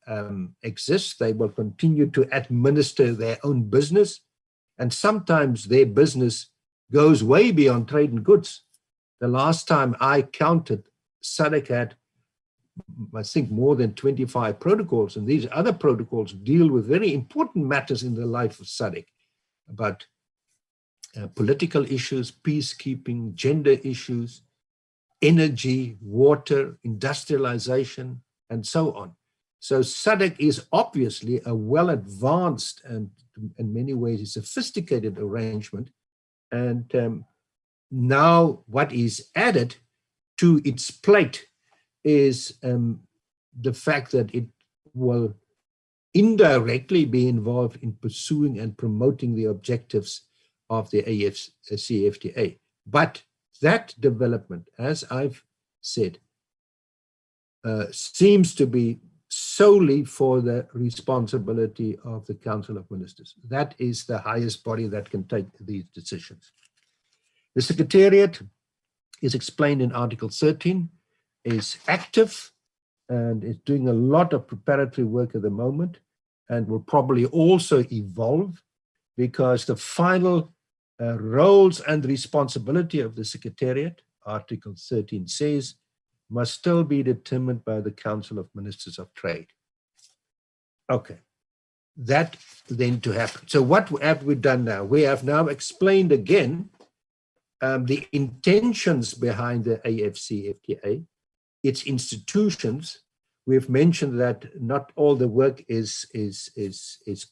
exist. They will continue to administer their own business. And sometimes their business goes way beyond trade and goods. The last time I counted, SADC had, I think, more than 25 protocols. And these other protocols deal with very important matters in the life of SADC, about political issues, peacekeeping, gender issues, energy, water, industrialization, and so on. So SADC is obviously a well-advanced and in many ways a sophisticated arrangement. And now what is added to its plate is the fact that it will indirectly be involved in pursuing and promoting the objectives of the AfCFTA. But that development, as I've said, seems to be solely for the responsibility of the Council of Ministers. That is the highest body that can take these decisions. The Secretariat is explained in Article 13, is active and is doing a lot of preparatory work at the moment and will probably also evolve, because the final roles and responsibility of the Secretariat, Article 13 says, must still be determined by the Council of Ministers of Trade. Okay, that then to happen. So what have we done now? We have now explained again the intentions behind the AfCFTA, its institutions. We've mentioned that not all the work is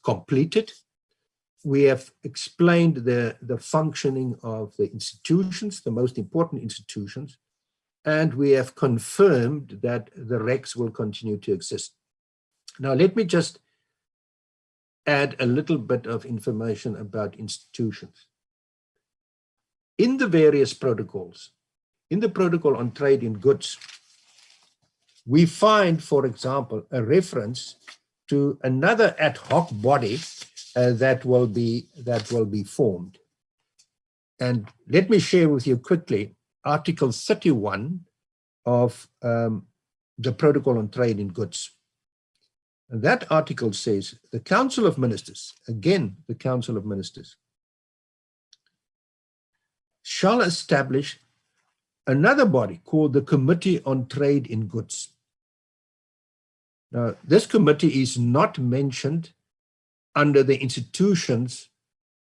completed. We have explained the functioning of the institutions, the most important institutions, and we have confirmed that the regs will continue to exist. Now, let me just add a little bit of information about institutions. In the various protocols, in the protocol on trade in goods, we find, for example, a reference to another ad hoc body that will be formed. And let me share with you quickly Article 31 of the Protocol on Trade in Goods. And that article says the Council of Ministers, again, the Council of Ministers, shall establish another body called the Committee on Trade in Goods. Now, this committee is not mentioned under the institutions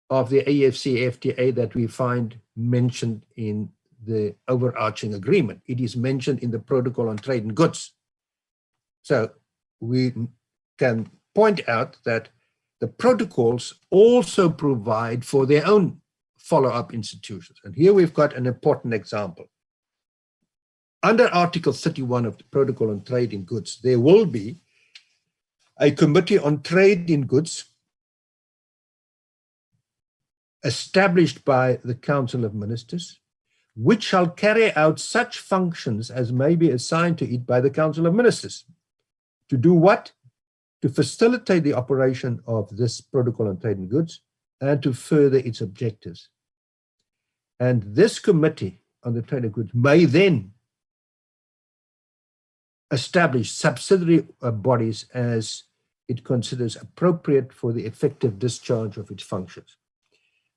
of the AfCFTA that we find mentioned in the overarching agreement. It is mentioned in the Protocol on Trade in Goods. So we can point out that the protocols also provide for their own follow-up institutions. And here we've got an important example. Under Article 31 of the Protocol on Trade in Goods, there will be a Committee on Trade in Goods established by the Council of Ministers, which shall carry out such functions as may be assigned to it by the Council of Ministers. To do what? To facilitate the operation of this Protocol on Trade in Goods and to further its objectives. And this Committee on the Trade in Goods may then establish subsidiary bodies as it considers appropriate for the effective discharge of its functions.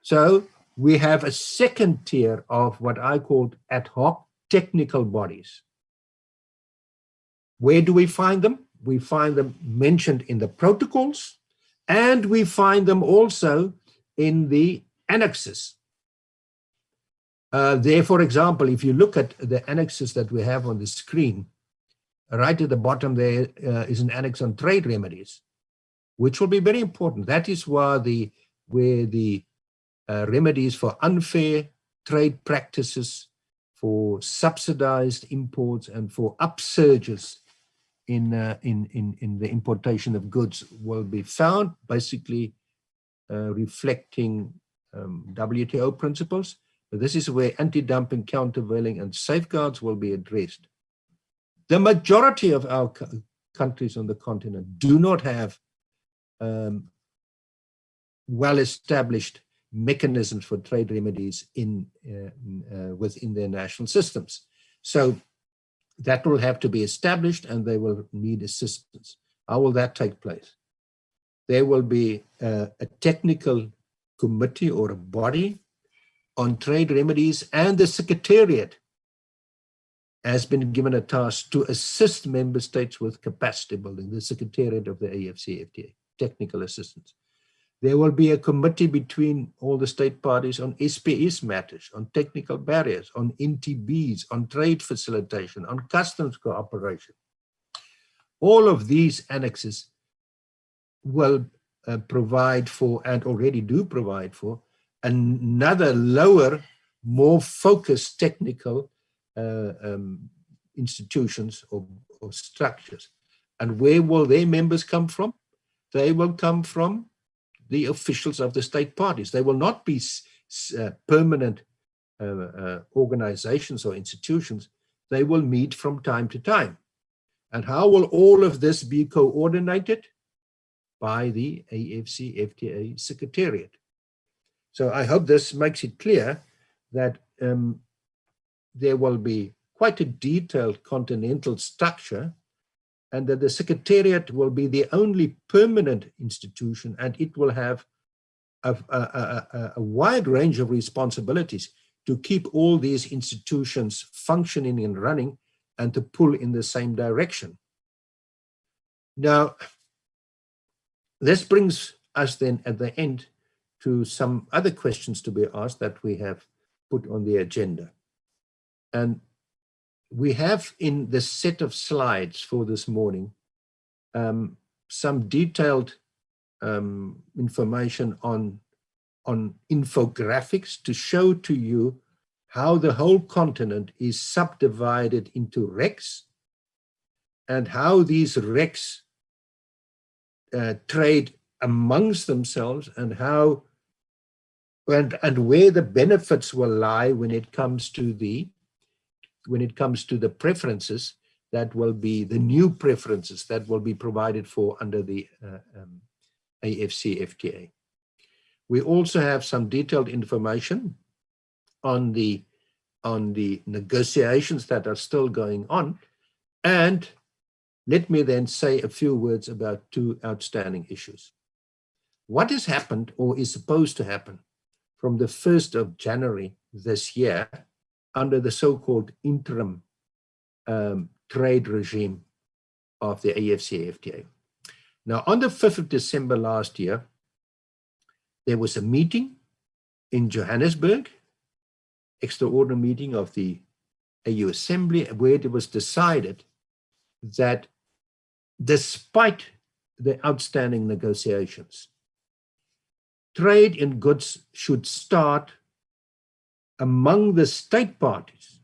So we have a second tier of what I called ad hoc technical bodies. Where do we find them? We find them mentioned in the protocols, and we find them also in the annexes. There, for example, if you look at the annexes that we have on the screen, right at the bottom there is an annex on trade remedies, which will be very important. That is where the remedies for unfair trade practices, for subsidized imports, and for upsurges in the importation of goods will be found, basically reflecting WTO principles. But this is where anti-dumping, countervailing, and safeguards will be addressed. The majority of our countries on the continent do not have well-established mechanisms for trade remedies within their national systems. So that will have to be established, and they will need assistance. How will that take place? There will be a technical committee or a body on trade remedies, and the Secretariat has been given a task to assist member states with capacity building, the Secretariat of the AfCFTA, technical assistance. There will be a committee between all the state parties on SPS matters, on technical barriers, on NTBs, on trade facilitation, on customs cooperation. All of these annexes will provide for, and already do provide for, another lower, more focused technical institutions or structures. And where will their members come from? They will come from the officials of the state parties. They will not be permanent organizations or institutions. They will meet from time to time. And how will all of this be coordinated? By the AfCFTA Secretariat. So I hope this makes it clear that there will be quite a detailed continental structure, and that the Secretariat will be the only permanent institution, and it will have a wide range of responsibilities to keep all these institutions functioning and running and to pull in the same direction. Now, this brings us then at the end to some other questions to be asked that we have put on the agenda. And we have in the set of slides for this morning some detailed information on infographics to show to you how the whole continent is subdivided into recs and how these recs trade amongst themselves, and how and where the benefits will lie when it comes to the preferences that will be the new preferences that will be provided for under the AfCFTA. We also have some detailed information on the negotiations that are still going on. And let me then say a few words about two outstanding issues. What has happened, or is supposed to happen, from the 1st of January this year under the so-called interim trade regime of the AfCFTA. Now, on the 5th of December last year, there was a meeting in Johannesburg, extraordinary meeting of the AU Assembly, where it was decided that despite the outstanding negotiations, trade in goods should start among the state parties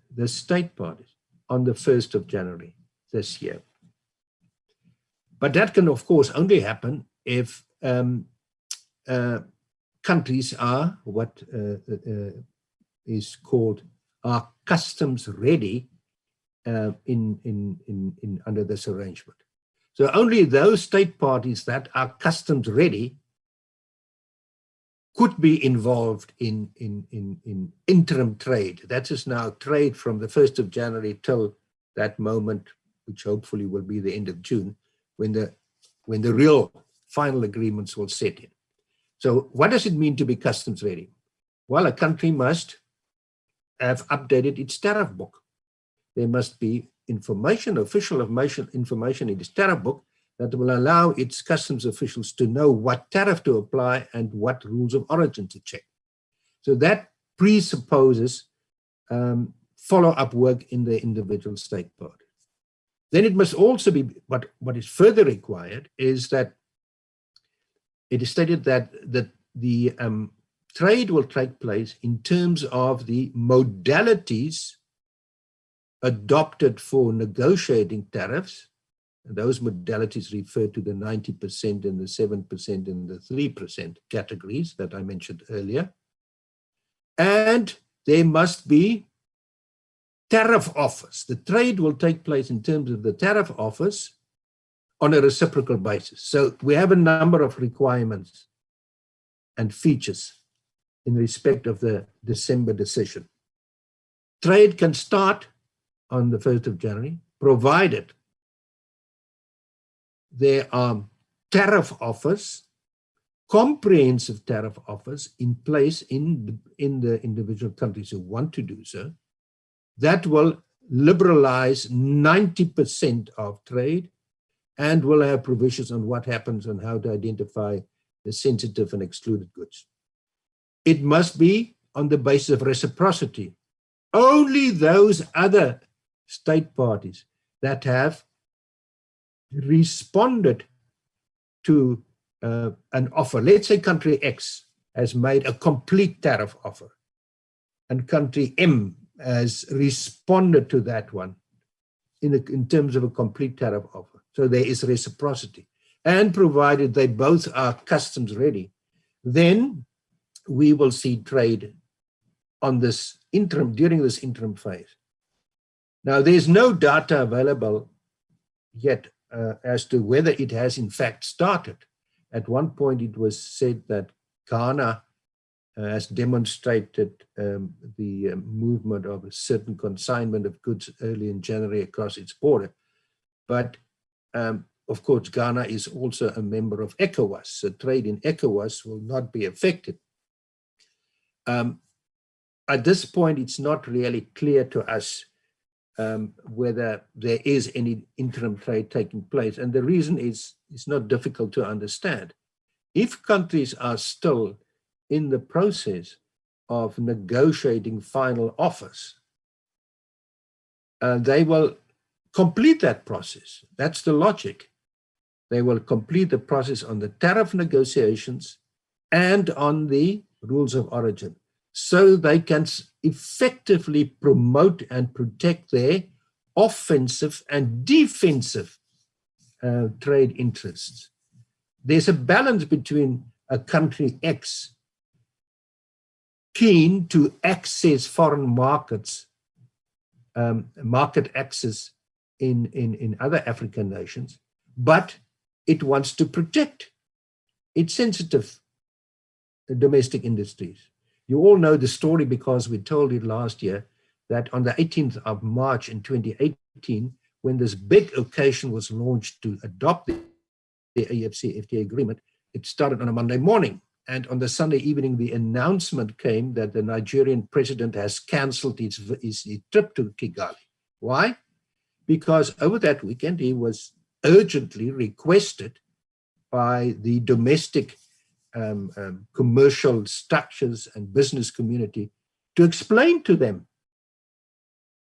on the 1st of January this year. But that can, of course, only happen if countries are what is called are customs ready under this arrangement. So only those state parties that are customs ready could be involved in interim trade. That is now trade from the 1st of January till that moment, which hopefully will be the end of June, when the real final agreements will set in. So what does it mean to be customs ready? Well, a country must have updated its tariff book. There must be official information in its tariff book that will allow its customs officials to know what tariff to apply and what rules of origin to check. So that presupposes follow-up work in the individual state parties. Then it must also be, what is further required is that it is stated that the trade will take place in terms of the modalities adopted for negotiating tariffs. Those modalities refer to the 90% and the 7% and the 3% categories that I mentioned earlier. And there must be tariff offers. The trade will take place in terms of the tariff offers on a reciprocal basis. So we have a number of requirements and features in respect of the December decision. Trade can start on the 1st of January, provided there are tariff offers, comprehensive tariff offers in place in the individual countries who want to do so, that will liberalize 90% of trade and will have provisions on what happens and how to identify the sensitive and excluded goods. It must be on the basis of reciprocity. Only those other state parties that have responded to an offer. Let's say country X has made a complete tariff offer and country M has responded to that one in terms of a complete tariff offer. So there is reciprocity. And provided they both are customs ready, then we will see trade on this during this interim phase. Now, there's no data available yet as to whether it has in fact started. At one point, it was said that Ghana has demonstrated the movement of a certain consignment of goods early in January across its border. But of course, Ghana is also a member of ECOWAS, so trade in ECOWAS will not be affected. At this point, it's not really clear to us whether there is any interim trade taking place. And the reason is it's not difficult to understand. If countries are still in the process of negotiating final offers, they will complete that process. That's the logic. They will complete the process on the tariff negotiations and on the rules of origin, so they can effectively promote and protect their offensive and defensive trade interests. There's a balance between a country X keen to access foreign markets, market access in other African nations, but it wants to protect its sensitive domestic industries. You all know the story because we told it last year, that on the 18th of March in 2018, when this big occasion was launched to adopt the AfCFTA agreement, it started on a Monday morning. And on the Sunday evening, the announcement came that the Nigerian president has canceled his trip to Kigali. Why? Because over that weekend, he was urgently requested by the domestic commercial structures and business community to explain to them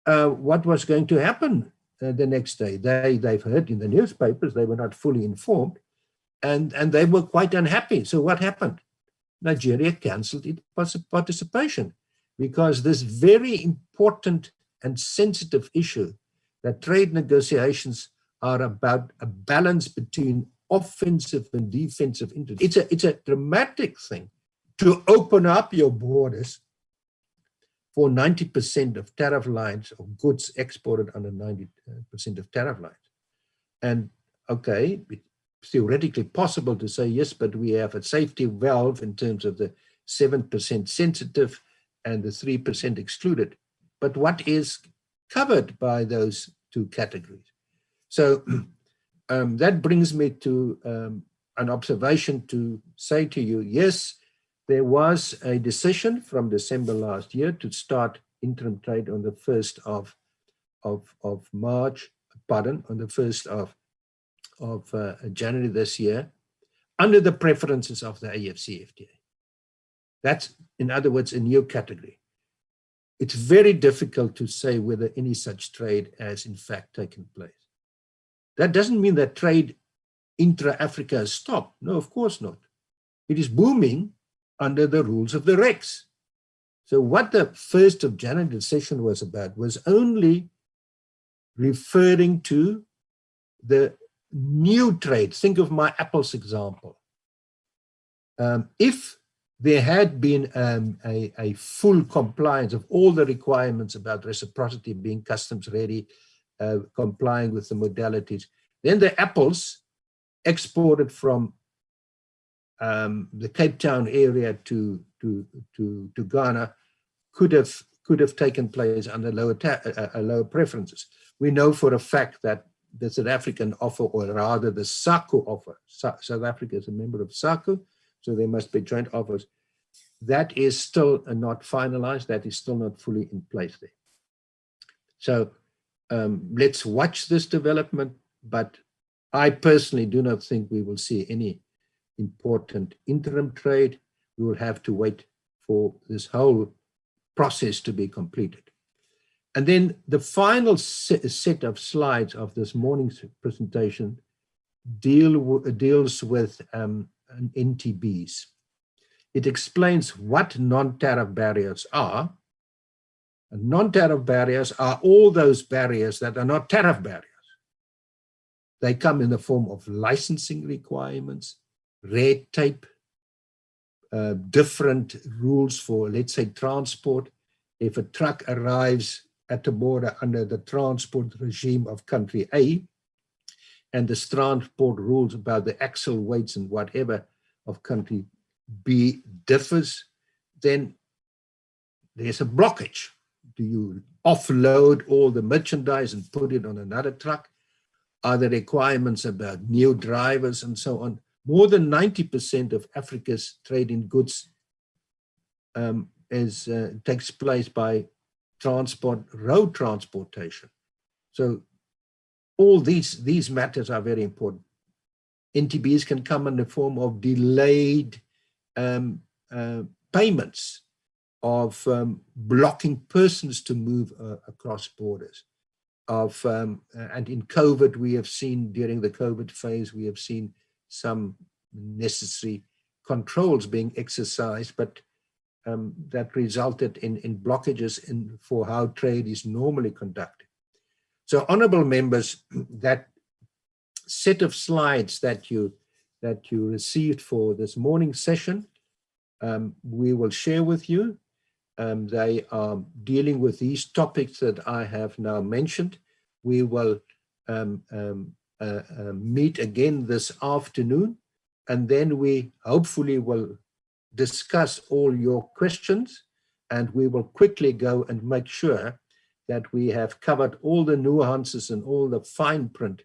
what was going to happen the next day. They've heard in the newspapers, they were not fully informed, and they were quite unhappy. So what happened? Nigeria canceled its participation because this very important and sensitive issue, that trade negotiations are about a balance between offensive and defensive interests. It's a dramatic thing to open up your borders for 90% of tariff lines of goods exported under 90% of tariff lines. And okay, it's theoretically possible to say, yes, but we have a safety valve in terms of the 7% sensitive and the 3% excluded. But what is covered by those two categories? So that brings me to an observation to say to you, yes, there was a decision from December last year to start interim trade on the 1st of March, pardon, on the 1st of January this year, under the preferences of the AfCFTA. That's, in other words, a new category. It's very difficult to say whether any such trade has in fact taken place. That doesn't mean that trade intra-Africa has stopped. No, of course not. It is booming under the rules of the regs. So what the 1st of January decision was about was only referring to the new trade. Think of my apples example. If there had been a full compliance of all the requirements about reciprocity, being customs ready, complying with the modalities, then the apples exported from the Cape Town area to Ghana could have taken place under lower preferences. We know for a fact that the South African offer, or rather the SACU offer, South Africa is a member of SACU, so there must be joint offers. That is still not finalized. That is still not fully in place there. So let's watch this development, but I personally do not think we will see any important interim trade. We will have to wait for this whole process to be completed. And then the final set of slides of this morning's presentation deals with NTBs. It explains what non-tariff barriers are. And non-tariff barriers are all those barriers that are not tariff barriers. They come in the form of licensing requirements, red tape, different rules for, let's say, transport. If a truck arrives at the border under the transport regime of country A, and the transport rules about the axle weights and whatever of country B differs, then there's a blockage. Do you offload all the merchandise and put it on another truck? Are there requirements about new drivers and so on? More than 90% of Africa's trade in goods takes place by road transportation. So all these matters are very important. NTBs can come in the form of delayed payments. blocking persons to move across borders. And in COVID, we have seen, during the COVID phase, we have seen some necessary controls being exercised, but that resulted in blockages for how trade is normally conducted. So, honorable members, that set of slides that you received for this morning's session, we will share with you. They are dealing with these topics that I have now mentioned. We will meet again this afternoon, and then we hopefully will discuss all your questions, and we will quickly go and make sure that we have covered all the nuances and all the fine print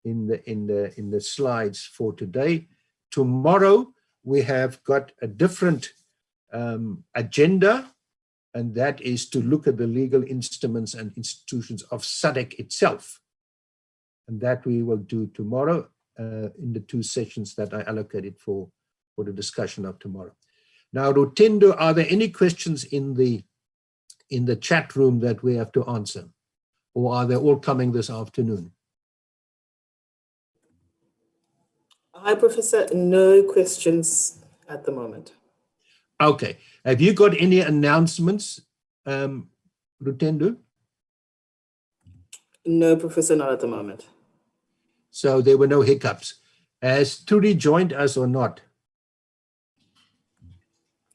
in the slides for today. Tomorrow we have got a different agenda, and that is to look at the legal instruments and institutions of SADC itself. And that we will do tomorrow in the 2 sessions that I allocated for the discussion of tomorrow. Now, Rutendo, are there any questions in the chat room that we have to answer? Or are they all coming this afternoon? Hi, Professor. No questions at the moment. Okay. Have you got any announcements, Rutendo? No, Professor, not at the moment. So there were no hiccups. Has Trudy joined us or not?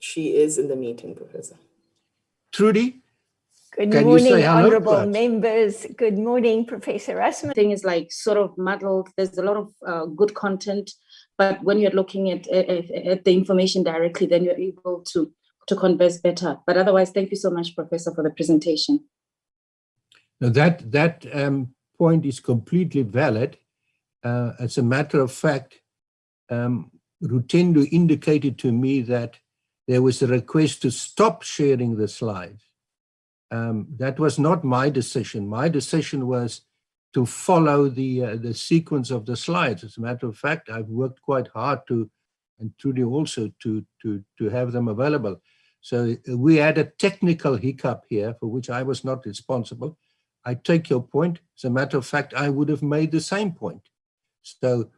She is in the meeting, Professor. Trudy? Good Can morning, you say hello, honorable perhaps? members. Good morning, Professor Rasmus. Thing is like sort of muddled. There's a lot of good content, but when you're looking at the information directly, then you're able to converse better. But otherwise, thank you so much, Professor, for the presentation. Now that point is completely valid. As a matter of fact, Rutendo indicated to me that there was a request to stop sharing the slides. That was not my decision. My decision was to follow the sequence of the slides. As a matter of fact, I've worked quite hard and Trudy also, to have them available. So we had a technical hiccup here for which I was not responsible. I take your point. As a matter of fact, I would have made the same point. So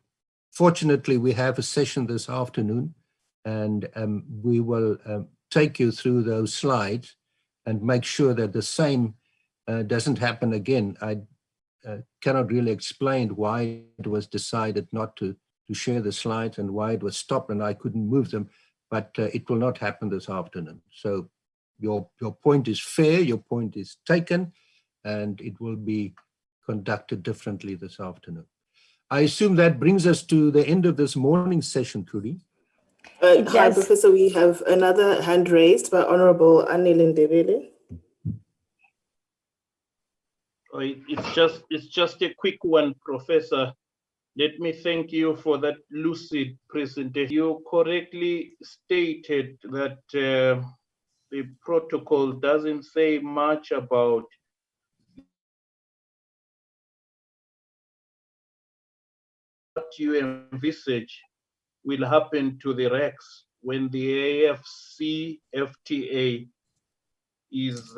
fortunately, we have a session this afternoon, and we will take you through those slides and make sure that the same doesn't happen again. I cannot really explain why it was decided not to share the slides and why it was stopped and I couldn't move them, but it will not happen this afternoon. So your point is fair, your point is taken, and it will be conducted differently this afternoon. I assume that brings us to the end of this morning's session, Trudy. Hi, Professor. We have another hand raised by Honorable Anil Ndebele. It's just a quick one, Professor. Let me thank you for that lucid presentation. You correctly stated that the protocol doesn't say much about what you envisage will happen to the REX when the AfCFTA is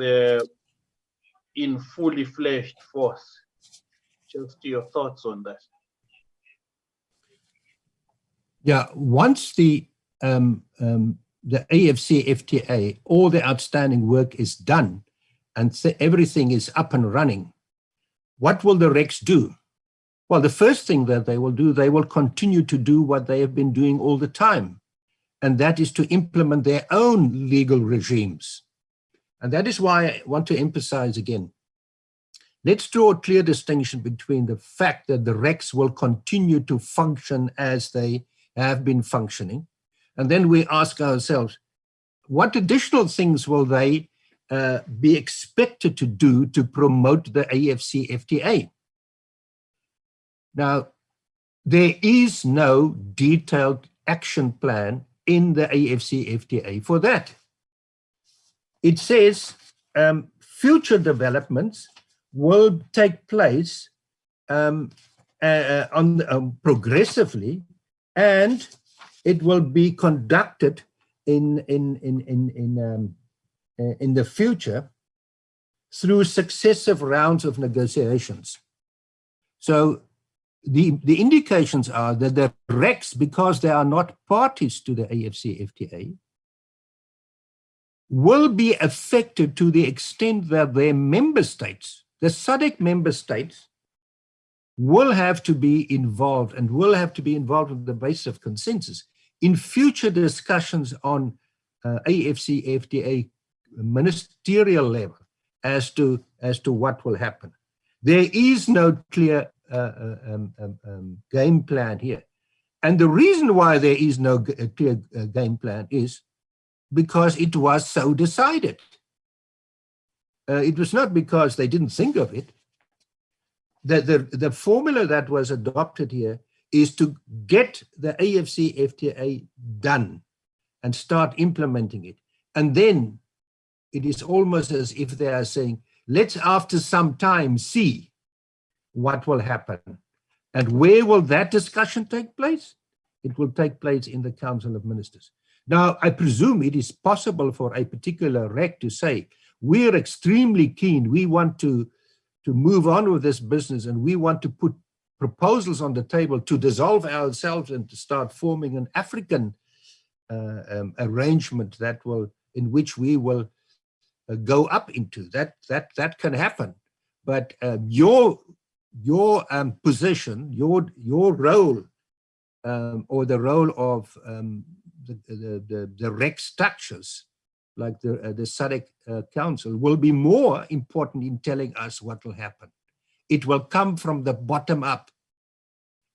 in fully fleshed force. Just your thoughts on that. Yeah, once the AfCFTA, all the outstanding work is done and everything is up and running, what will the REX do? Well, the first thing that they will do, they will continue to do what they have been doing all the time, and that is to implement their own legal regimes. And that is why I want to emphasize again, let's draw a clear distinction between the fact that the REX will continue to function as they have been functioning, and then we ask ourselves, what additional things will they be expected to do to promote the AfCFTA? Now, there is no detailed action plan in the AfCFTA for that. It says future developments will take place progressively, and it will be conducted in in the future through successive rounds of negotiations. So the indications are that the RECs, because they are not parties to the AfCFTA, will be affected to the extent that their member states, the SADC member states, will have to be involved and will have to be involved on the basis of consensus in future discussions on AfCFTA ministerial level as to what will happen. There is no clear game plan here. And the reason why there is no clear game plan is because it was so decided. It was not because they didn't think of it. The formula that was adopted here is to get the AfCFTA done and start implementing it. And then it is almost as if they are saying, let's after some time see what will happen. And where will that discussion take place? It will take place in the Council of Ministers. Now, I presume it is possible for a particular REC to say, we're extremely keen, we want to move on with this business and we want to put proposals on the table to dissolve ourselves and to start forming an African arrangement that will, in which we will go up into. That can happen. But your position, your role, or the role of the REC structures, like the SADC Council, will be more important in telling us what will happen. It will come from the bottom up.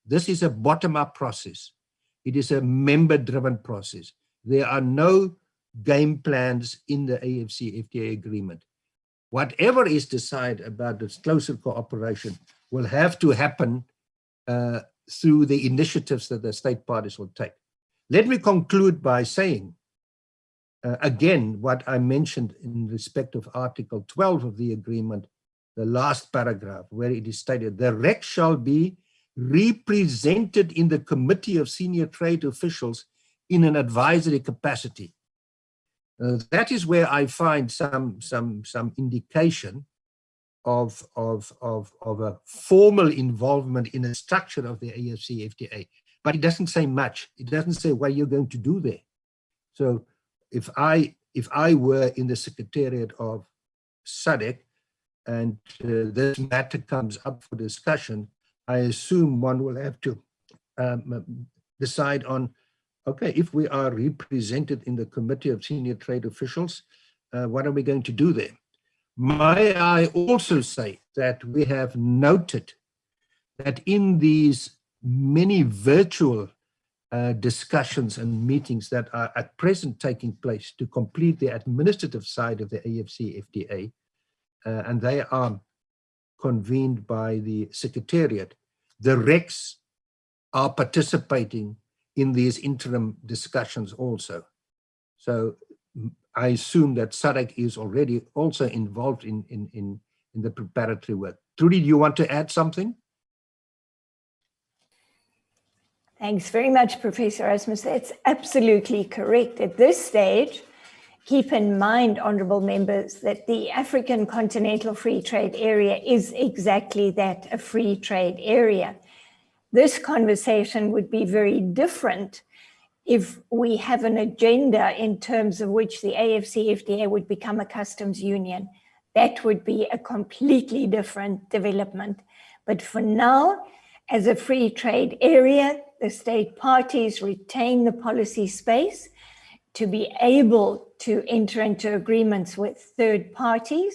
This is a bottom-up process. It is a member-driven process. There are no game plans in the AfCFTA agreement. Whatever is decided about this closer cooperation will have to happen through the initiatives that the state parties will take. Let me conclude by saying, again, what I mentioned in respect of Article 12 of the agreement, the last paragraph, where it is stated, the REC shall be represented in the Committee of Senior Trade Officials in an advisory capacity. That is where I find some indication of a formal involvement in the structure of the AfCFTA, but it doesn't say much. It doesn't say what you're going to do there. So if I were in the Secretariat of SADC and this matter comes up for discussion, I assume one will have to decide on, okay, if we are represented in the Committee of Senior Trade Officials, what are we going to do there? May I also say that we have noted that in these many virtual discussions and meetings that are at present taking place to complete the administrative side of the AfCFTA, and they are convened by the Secretariat, the RECs are participating in these interim discussions also. So I assume that SADC is already also involved in the preparatory work. Trudy, do you want to add something? Thanks very much, Professor Rasmus. That's absolutely correct. At this stage, keep in mind, honourable members, that the African Continental Free Trade Area is exactly that, a free trade area. This conversation would be very different if we have an agenda in terms of which the AfCFTA would become a customs union. That would be a completely different development. But for now, as a free trade area, the state parties retain the policy space to be able to enter into agreements with third parties,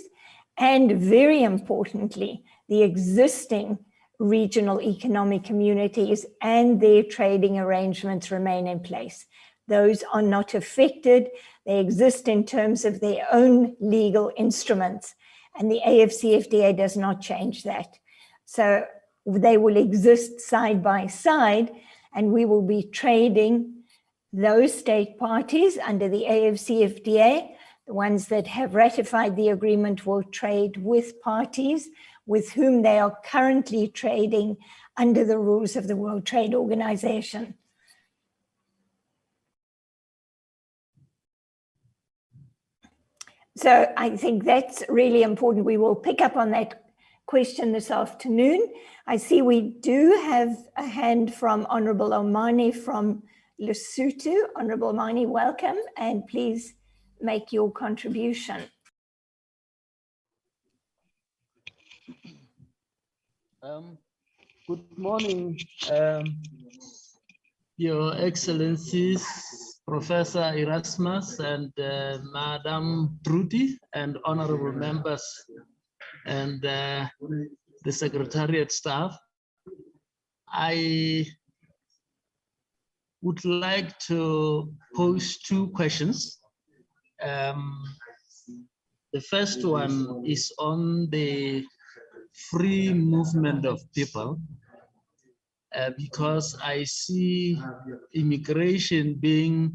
and very importantly, the existing regional economic communities and their trading arrangements remain in place. Those are not affected. They exist in terms of their own legal instruments, and the AfCFTA does not change that. So they will exist side by side, and we will be trading those state parties under the AfCFTA. The ones that have ratified the agreement will trade with parties with whom they are currently trading under the rules of the World Trade Organization. So I think that's really important. We will pick up on that question this afternoon. I see we do have a hand from Honorable Omani from Lesotho. Honorable Omani, welcome, and please make your contribution. Good morning, Your Excellencies, Professor Erasmus and Madam Trudy, and honorable members and the Secretariat staff. I would like to pose two questions. The first one is on the free movement of people, because I see immigration being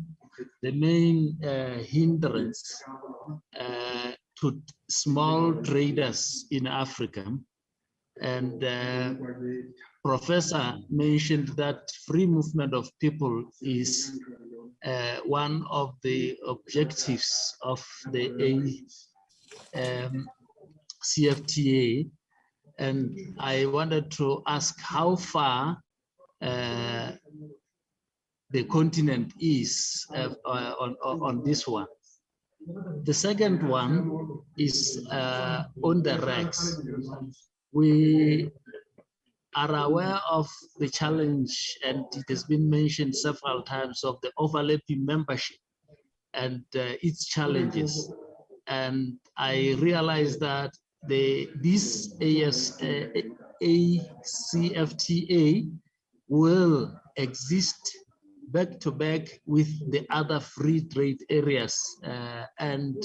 the main hindrance to small traders in Africa. And Professor mentioned that free movement of people is one of the objectives of the AfCFTA. And I wanted to ask how far the continent is on this one. The second one is on the REX. We are aware of the challenge, and it has been mentioned several times, of the overlapping membership and its challenges. And I realize that this AfCFTA will exist back to back with the other free trade areas. And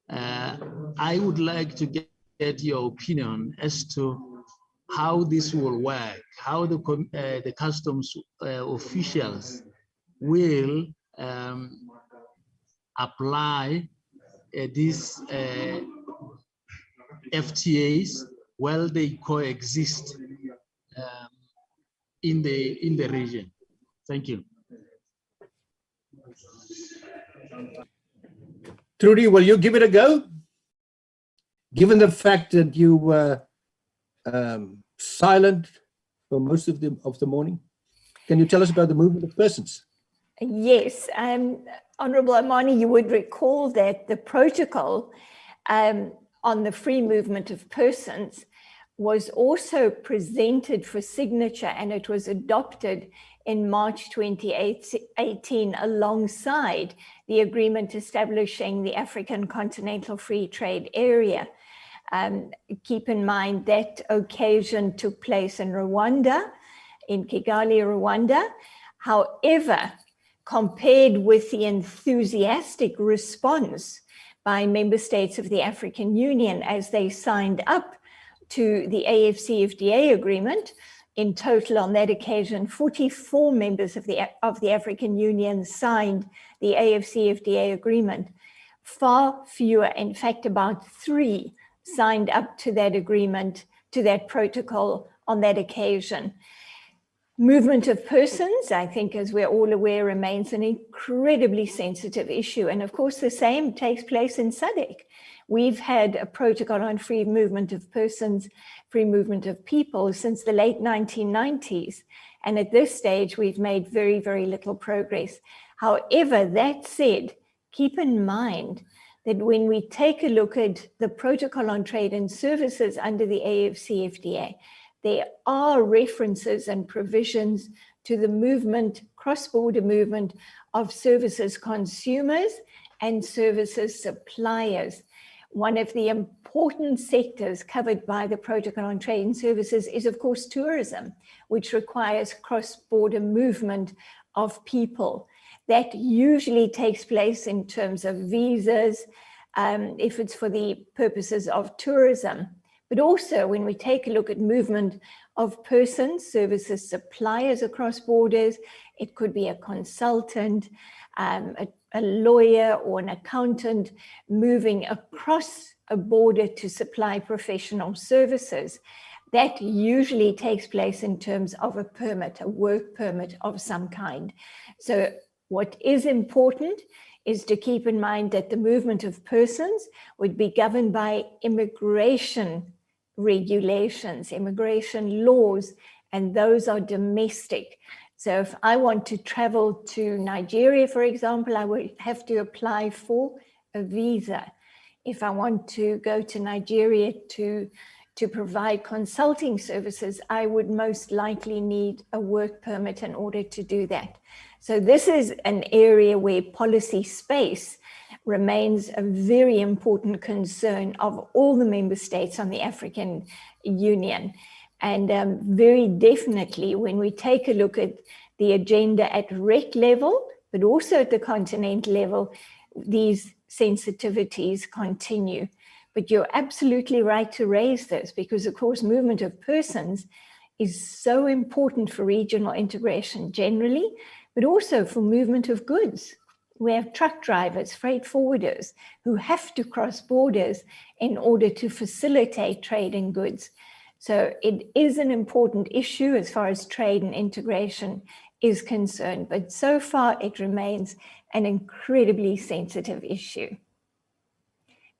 I would like to get your opinion as to how this will work, how the customs officials will apply these FTAs while they coexist in the region. Thank you. Trudy, will you give it a go? Given the fact that you were silent for most of the morning, can you tell us about the movement of persons? Yes, Honorable Omani, you would recall that the protocol on the free movement of persons was also presented for signature, and it was adopted in March 2018 alongside the agreement establishing the African Continental Free Trade Area. Keep in mind that occasion took place in Rwanda, in Kigali, Rwanda. However, compared with the enthusiastic response by member states of the African Union as they signed up to the AfCFTA agreement, in total on that occasion, 44 members of the African Union signed the AfCFTA agreement. Far fewer, in fact, about 3 signed up to that agreement, to that protocol on that occasion. Movement of persons, I think, as we're all aware, remains an incredibly sensitive issue. And of course, the same takes place in SADC. We've had a protocol on free movement of persons, free movement of people since the late 1990s. And at this stage, we've made very, very little progress. However, that said, keep in mind that when we take a look at the protocol on trade and services under the AfCFTA, there are references and provisions to the movement, cross-border movement of services consumers and services suppliers. One of the important sectors covered by the protocol on trade and services is, of course, tourism, which requires cross-border movement of people. That usually takes place in terms of visas, if it's for the purposes of tourism. But also when we take a look at movement of persons, services suppliers across borders, it could be a consultant, a lawyer or an accountant moving across a border to supply professional services. That usually takes place in terms of a permit, a work permit of some kind. So what is important is to keep in mind that the movement of persons would be governed by immigration regulations, immigration laws, and those are domestic. So if I want to travel to Nigeria, for example, I would have to apply for a visa. If I want to go to Nigeria to provide consulting services, I would most likely need a work permit in order to do that. So this is an area where policy space remains a very important concern of all the member states on the African Union. And very definitely, when we take a look at the agenda at REC level, but also at the continent level, these sensitivities continue. But you're absolutely right to raise this, because of course movement of persons is so important for regional integration generally, but also for movement of goods. We have truck drivers, freight forwarders who have to cross borders in order to facilitate trade in goods. So it is an important issue as far as trade and integration is concerned, but so far it remains an incredibly sensitive issue.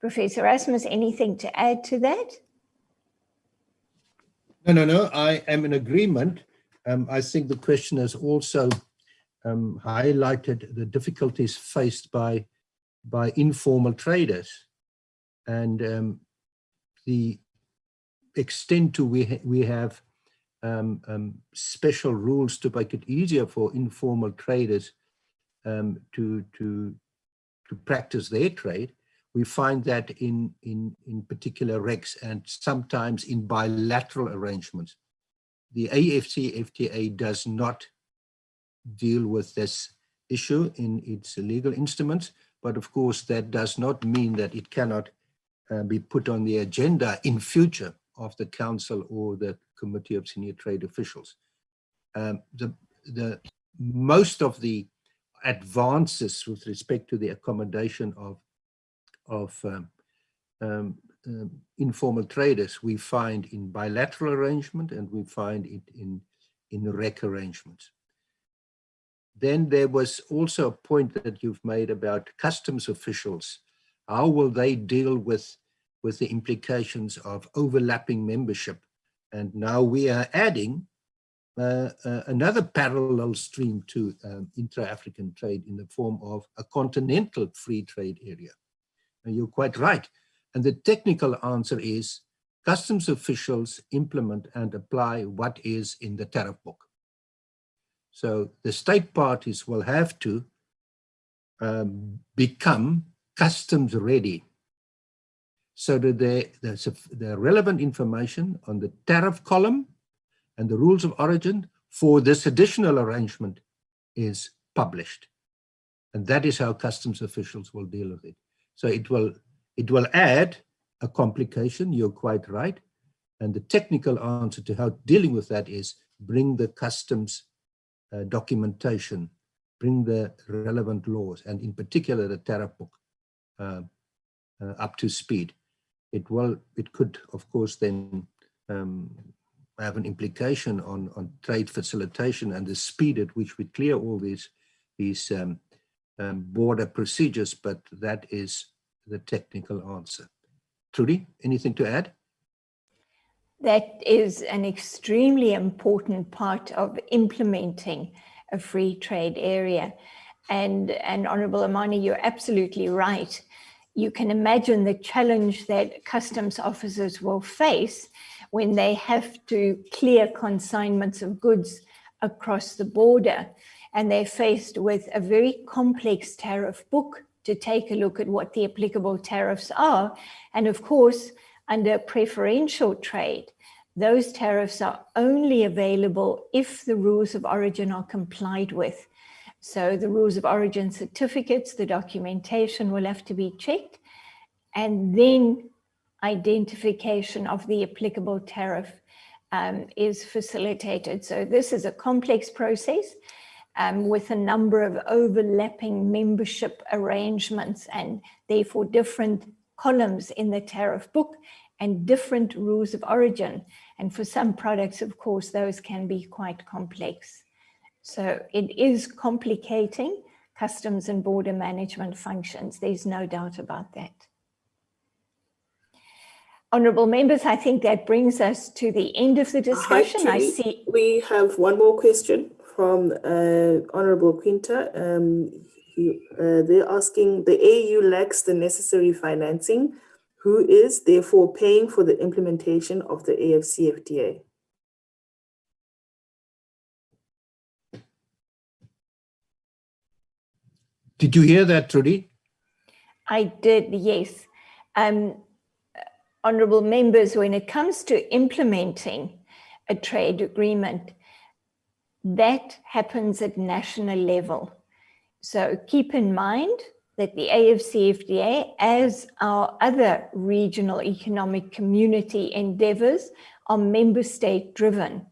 Professor Erasmus, anything to add to that? No, I am in agreement. I think the question has also highlighted the difficulties faced by informal traders, and the extent to we have special rules to make it easier for informal traders to practice their trade. We find that in particular RECs and sometimes in bilateral arrangements. The AfCFTA does not deal with this issue in its legal instruments, but of course that does not mean that it cannot be put on the agenda in future of the Council or the Committee of Senior Trade Officials. Most of the advances with respect to the accommodation of informal traders we find in bilateral arrangement, and we find it in REC arrangements. Then there was also a point that you've made about customs officials. How will they deal with the implications of overlapping membership? And now we are adding another parallel stream to intra-African trade in the form of a continental free trade area. And you're quite right. And the technical answer is customs officials implement and apply what is in the tariff book. So the state parties will have to become customs ready, so that the relevant information on the tariff column and the rules of origin for this additional arrangement is published. And that is how customs officials will deal with it. So it will add a complication, you're quite right. And the technical answer to how dealing with that is bring the customs documentation, bring the relevant laws, and in particular the tariff book up to speed. It could, of course, then have an implication on trade facilitation and the speed at which we clear all these border procedures, but that is the technical answer. Trudy, anything to add? That is an extremely important part of implementing a free trade area. And Honorable Amani, you're absolutely right. You can imagine the challenge that customs officers will face when they have to clear consignments of goods across the border. And they're faced with a very complex tariff book to take a look at what the applicable tariffs are. And of course, under preferential trade, those tariffs are only available if the rules of origin are complied with. So the rules of origin certificates, the documentation will have to be checked, and then identification of the applicable tariff is facilitated. So this is a complex process with a number of overlapping membership arrangements, and therefore different columns in the tariff book and different rules of origin. And for some products, of course, those can be quite complex. So it is complicating customs and border management functions. There's no doubt about that. Honourable members, I think that brings us to the end of the discussion. Hi, I see we have one more question from Honourable Quinta. They're asking, the AU lacks the necessary financing. Who is therefore paying for the implementation of the AfCFTA? Did you hear that, Trudy? I did, yes. Honourable members, when it comes to implementing a trade agreement, that happens at national level. So keep in mind that the AfCFTA, as our other regional economic community endeavours, are member state driven.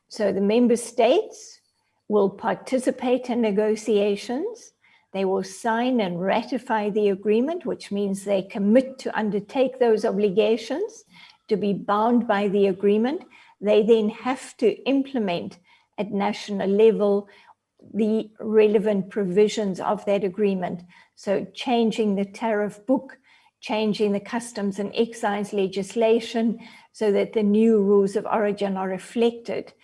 So the member states will participate in negotiations. They will sign and ratify the agreement, which means they commit to undertake those obligations, to be bound by the agreement. They then have to implement at national level the relevant provisions of that agreement. So changing the tariff book, changing the customs and excise legislation so that the new rules of origin are reflected,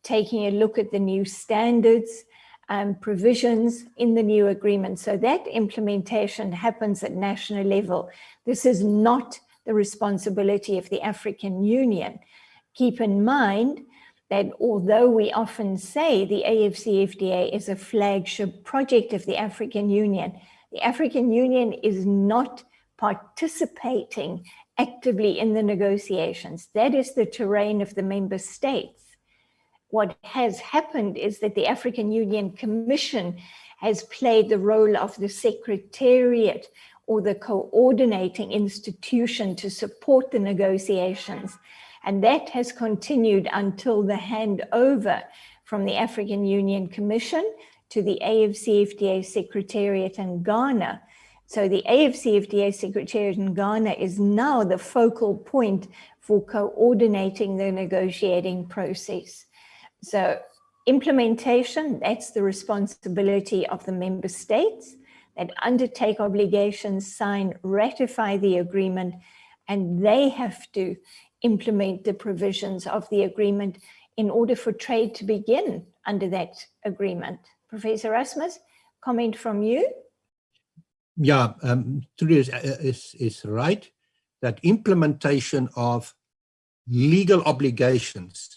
taking a look at the new standards and provisions in the new agreement. So that implementation happens at national level. This is not the responsibility of the African Union. Keep in mind that although we often say the AfCFTA is a flagship project of the African Union is not participating actively in the negotiations. That is the terrain of the member states. What has happened is that the African Union Commission has played the role of the Secretariat or the coordinating institution to support the negotiations. And that has continued until the handover from the African Union Commission to the AfCFTA Secretariat in Ghana. So the AfCFTA Secretariat in Ghana is now the focal point for coordinating the negotiating process. So implementation, that's the responsibility of the member states that undertake obligations, sign, ratify the agreement, and they have to implement the provisions of the agreement in order for trade to begin under that agreement. Professor Rasmus, comment from you? Yeah, Trudy is right that implementation of legal obligations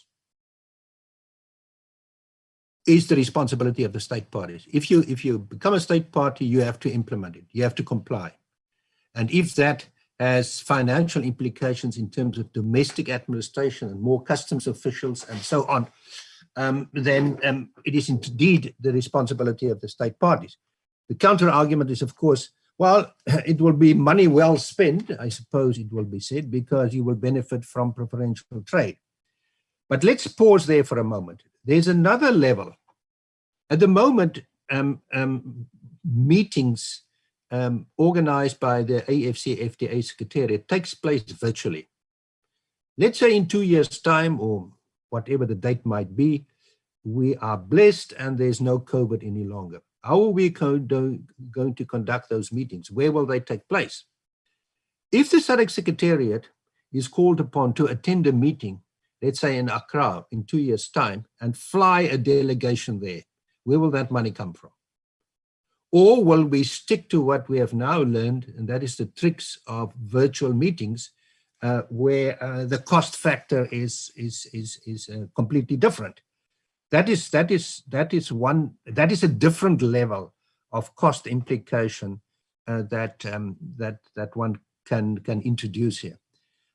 is the responsibility of the state parties. If you become a state party, you have to implement it. You have to comply. And if that has financial implications in terms of domestic administration and more customs officials and so on, then it is indeed the responsibility of the state parties. The counter argument is, of course, well, it will be money well spent, I suppose it will be said, because you will benefit from preferential trade. But let's pause there for a moment. There's another level. At the moment, meetings organized by the AfCFTA Secretariat takes place virtually. Let's say in 2 years' time, or whatever the date might be, we are blessed and there's no COVID any longer. How are we going to conduct those meetings? Where will they take place? If the SADC Secretariat is called upon to attend a meeting, let's say in Accra in 2 years' time, and fly a delegation there, where will that money come from? Or will we stick to what we have now learned, and that is the tricks of virtual meetings, where the cost factor is completely different. That is a different level of cost implication that one can introduce here.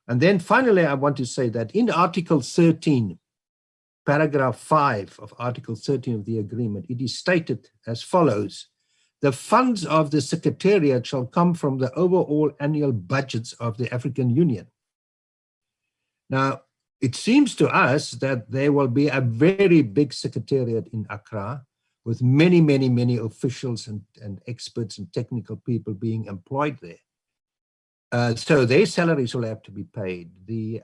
And then finally, I want to say that in Article 13, paragraph 5 of Article 13 of the agreement, it is stated as follows: the funds of the Secretariat shall come from the overall annual budgets of the African Union. Now, it seems to us that there will be a very big Secretariat in Accra with many, many, many officials and experts and technical people being employed there. So their salaries will have to be paid. The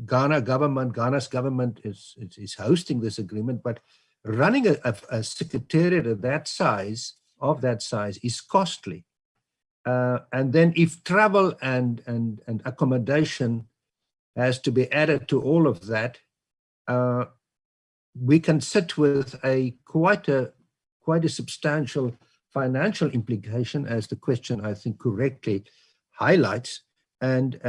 Ghana's government is hosting this agreement, but running a secretariat of that size is costly. And then if travel and accommodation has to be added to all of that, we can sit with quite a substantial financial implication, as the question, I think, correctly highlights. And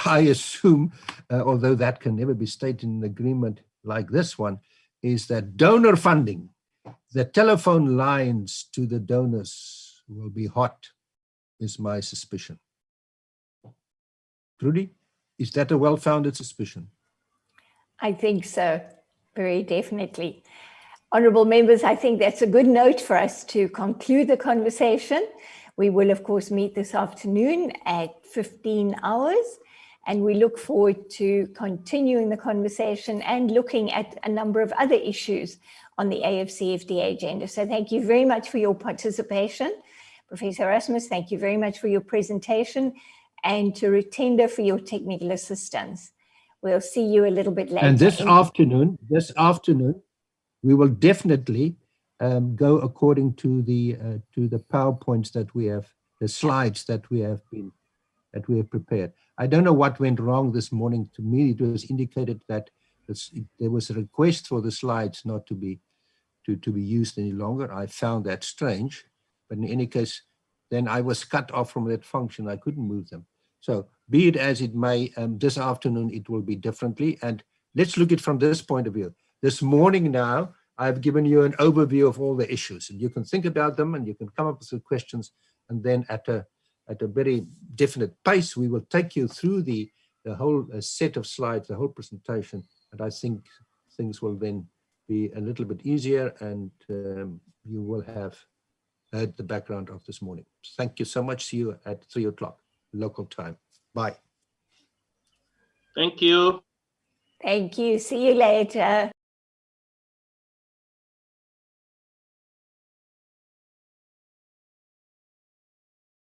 I assume, although that can never be stated in an agreement like this one, is that donor funding, the telephone lines to the donors will be hot, is my suspicion. Trudy, is that a well-founded suspicion? I think so, very definitely. Honourable members, I think that's a good note for us to conclude the conversation. We will, of course, meet this afternoon at 15 hours, and we look forward to continuing the conversation and looking at a number of other issues on the AfCFTA agenda. So thank you very much for your participation. Professor Erasmus, thank you very much for your presentation, and to Rutenda for your technical assistance. We'll see you a little bit later. And this afternoon, we will definitely go according to the PowerPoints that we have, the slides that we have prepared. I don't know what went wrong this morning. To me, it was indicated that there was a request for the slides not to be used any longer. I found that strange, but in any case, then I was cut off from that function. I couldn't move them. So be it as it may, this afternoon it will be differently. And let's look at it from this point of view. This morning now, I've given you an overview of all the issues, and you can think about them and you can come up with some questions, and then at a very definite pace, we will take you through the whole set of slides, the whole presentation, and I think things will then be a little bit easier, and you will have heard the background of this morning. Thank you so much. See you at 3 o'clock local time. Bye. Thank you. Thank you. See you later.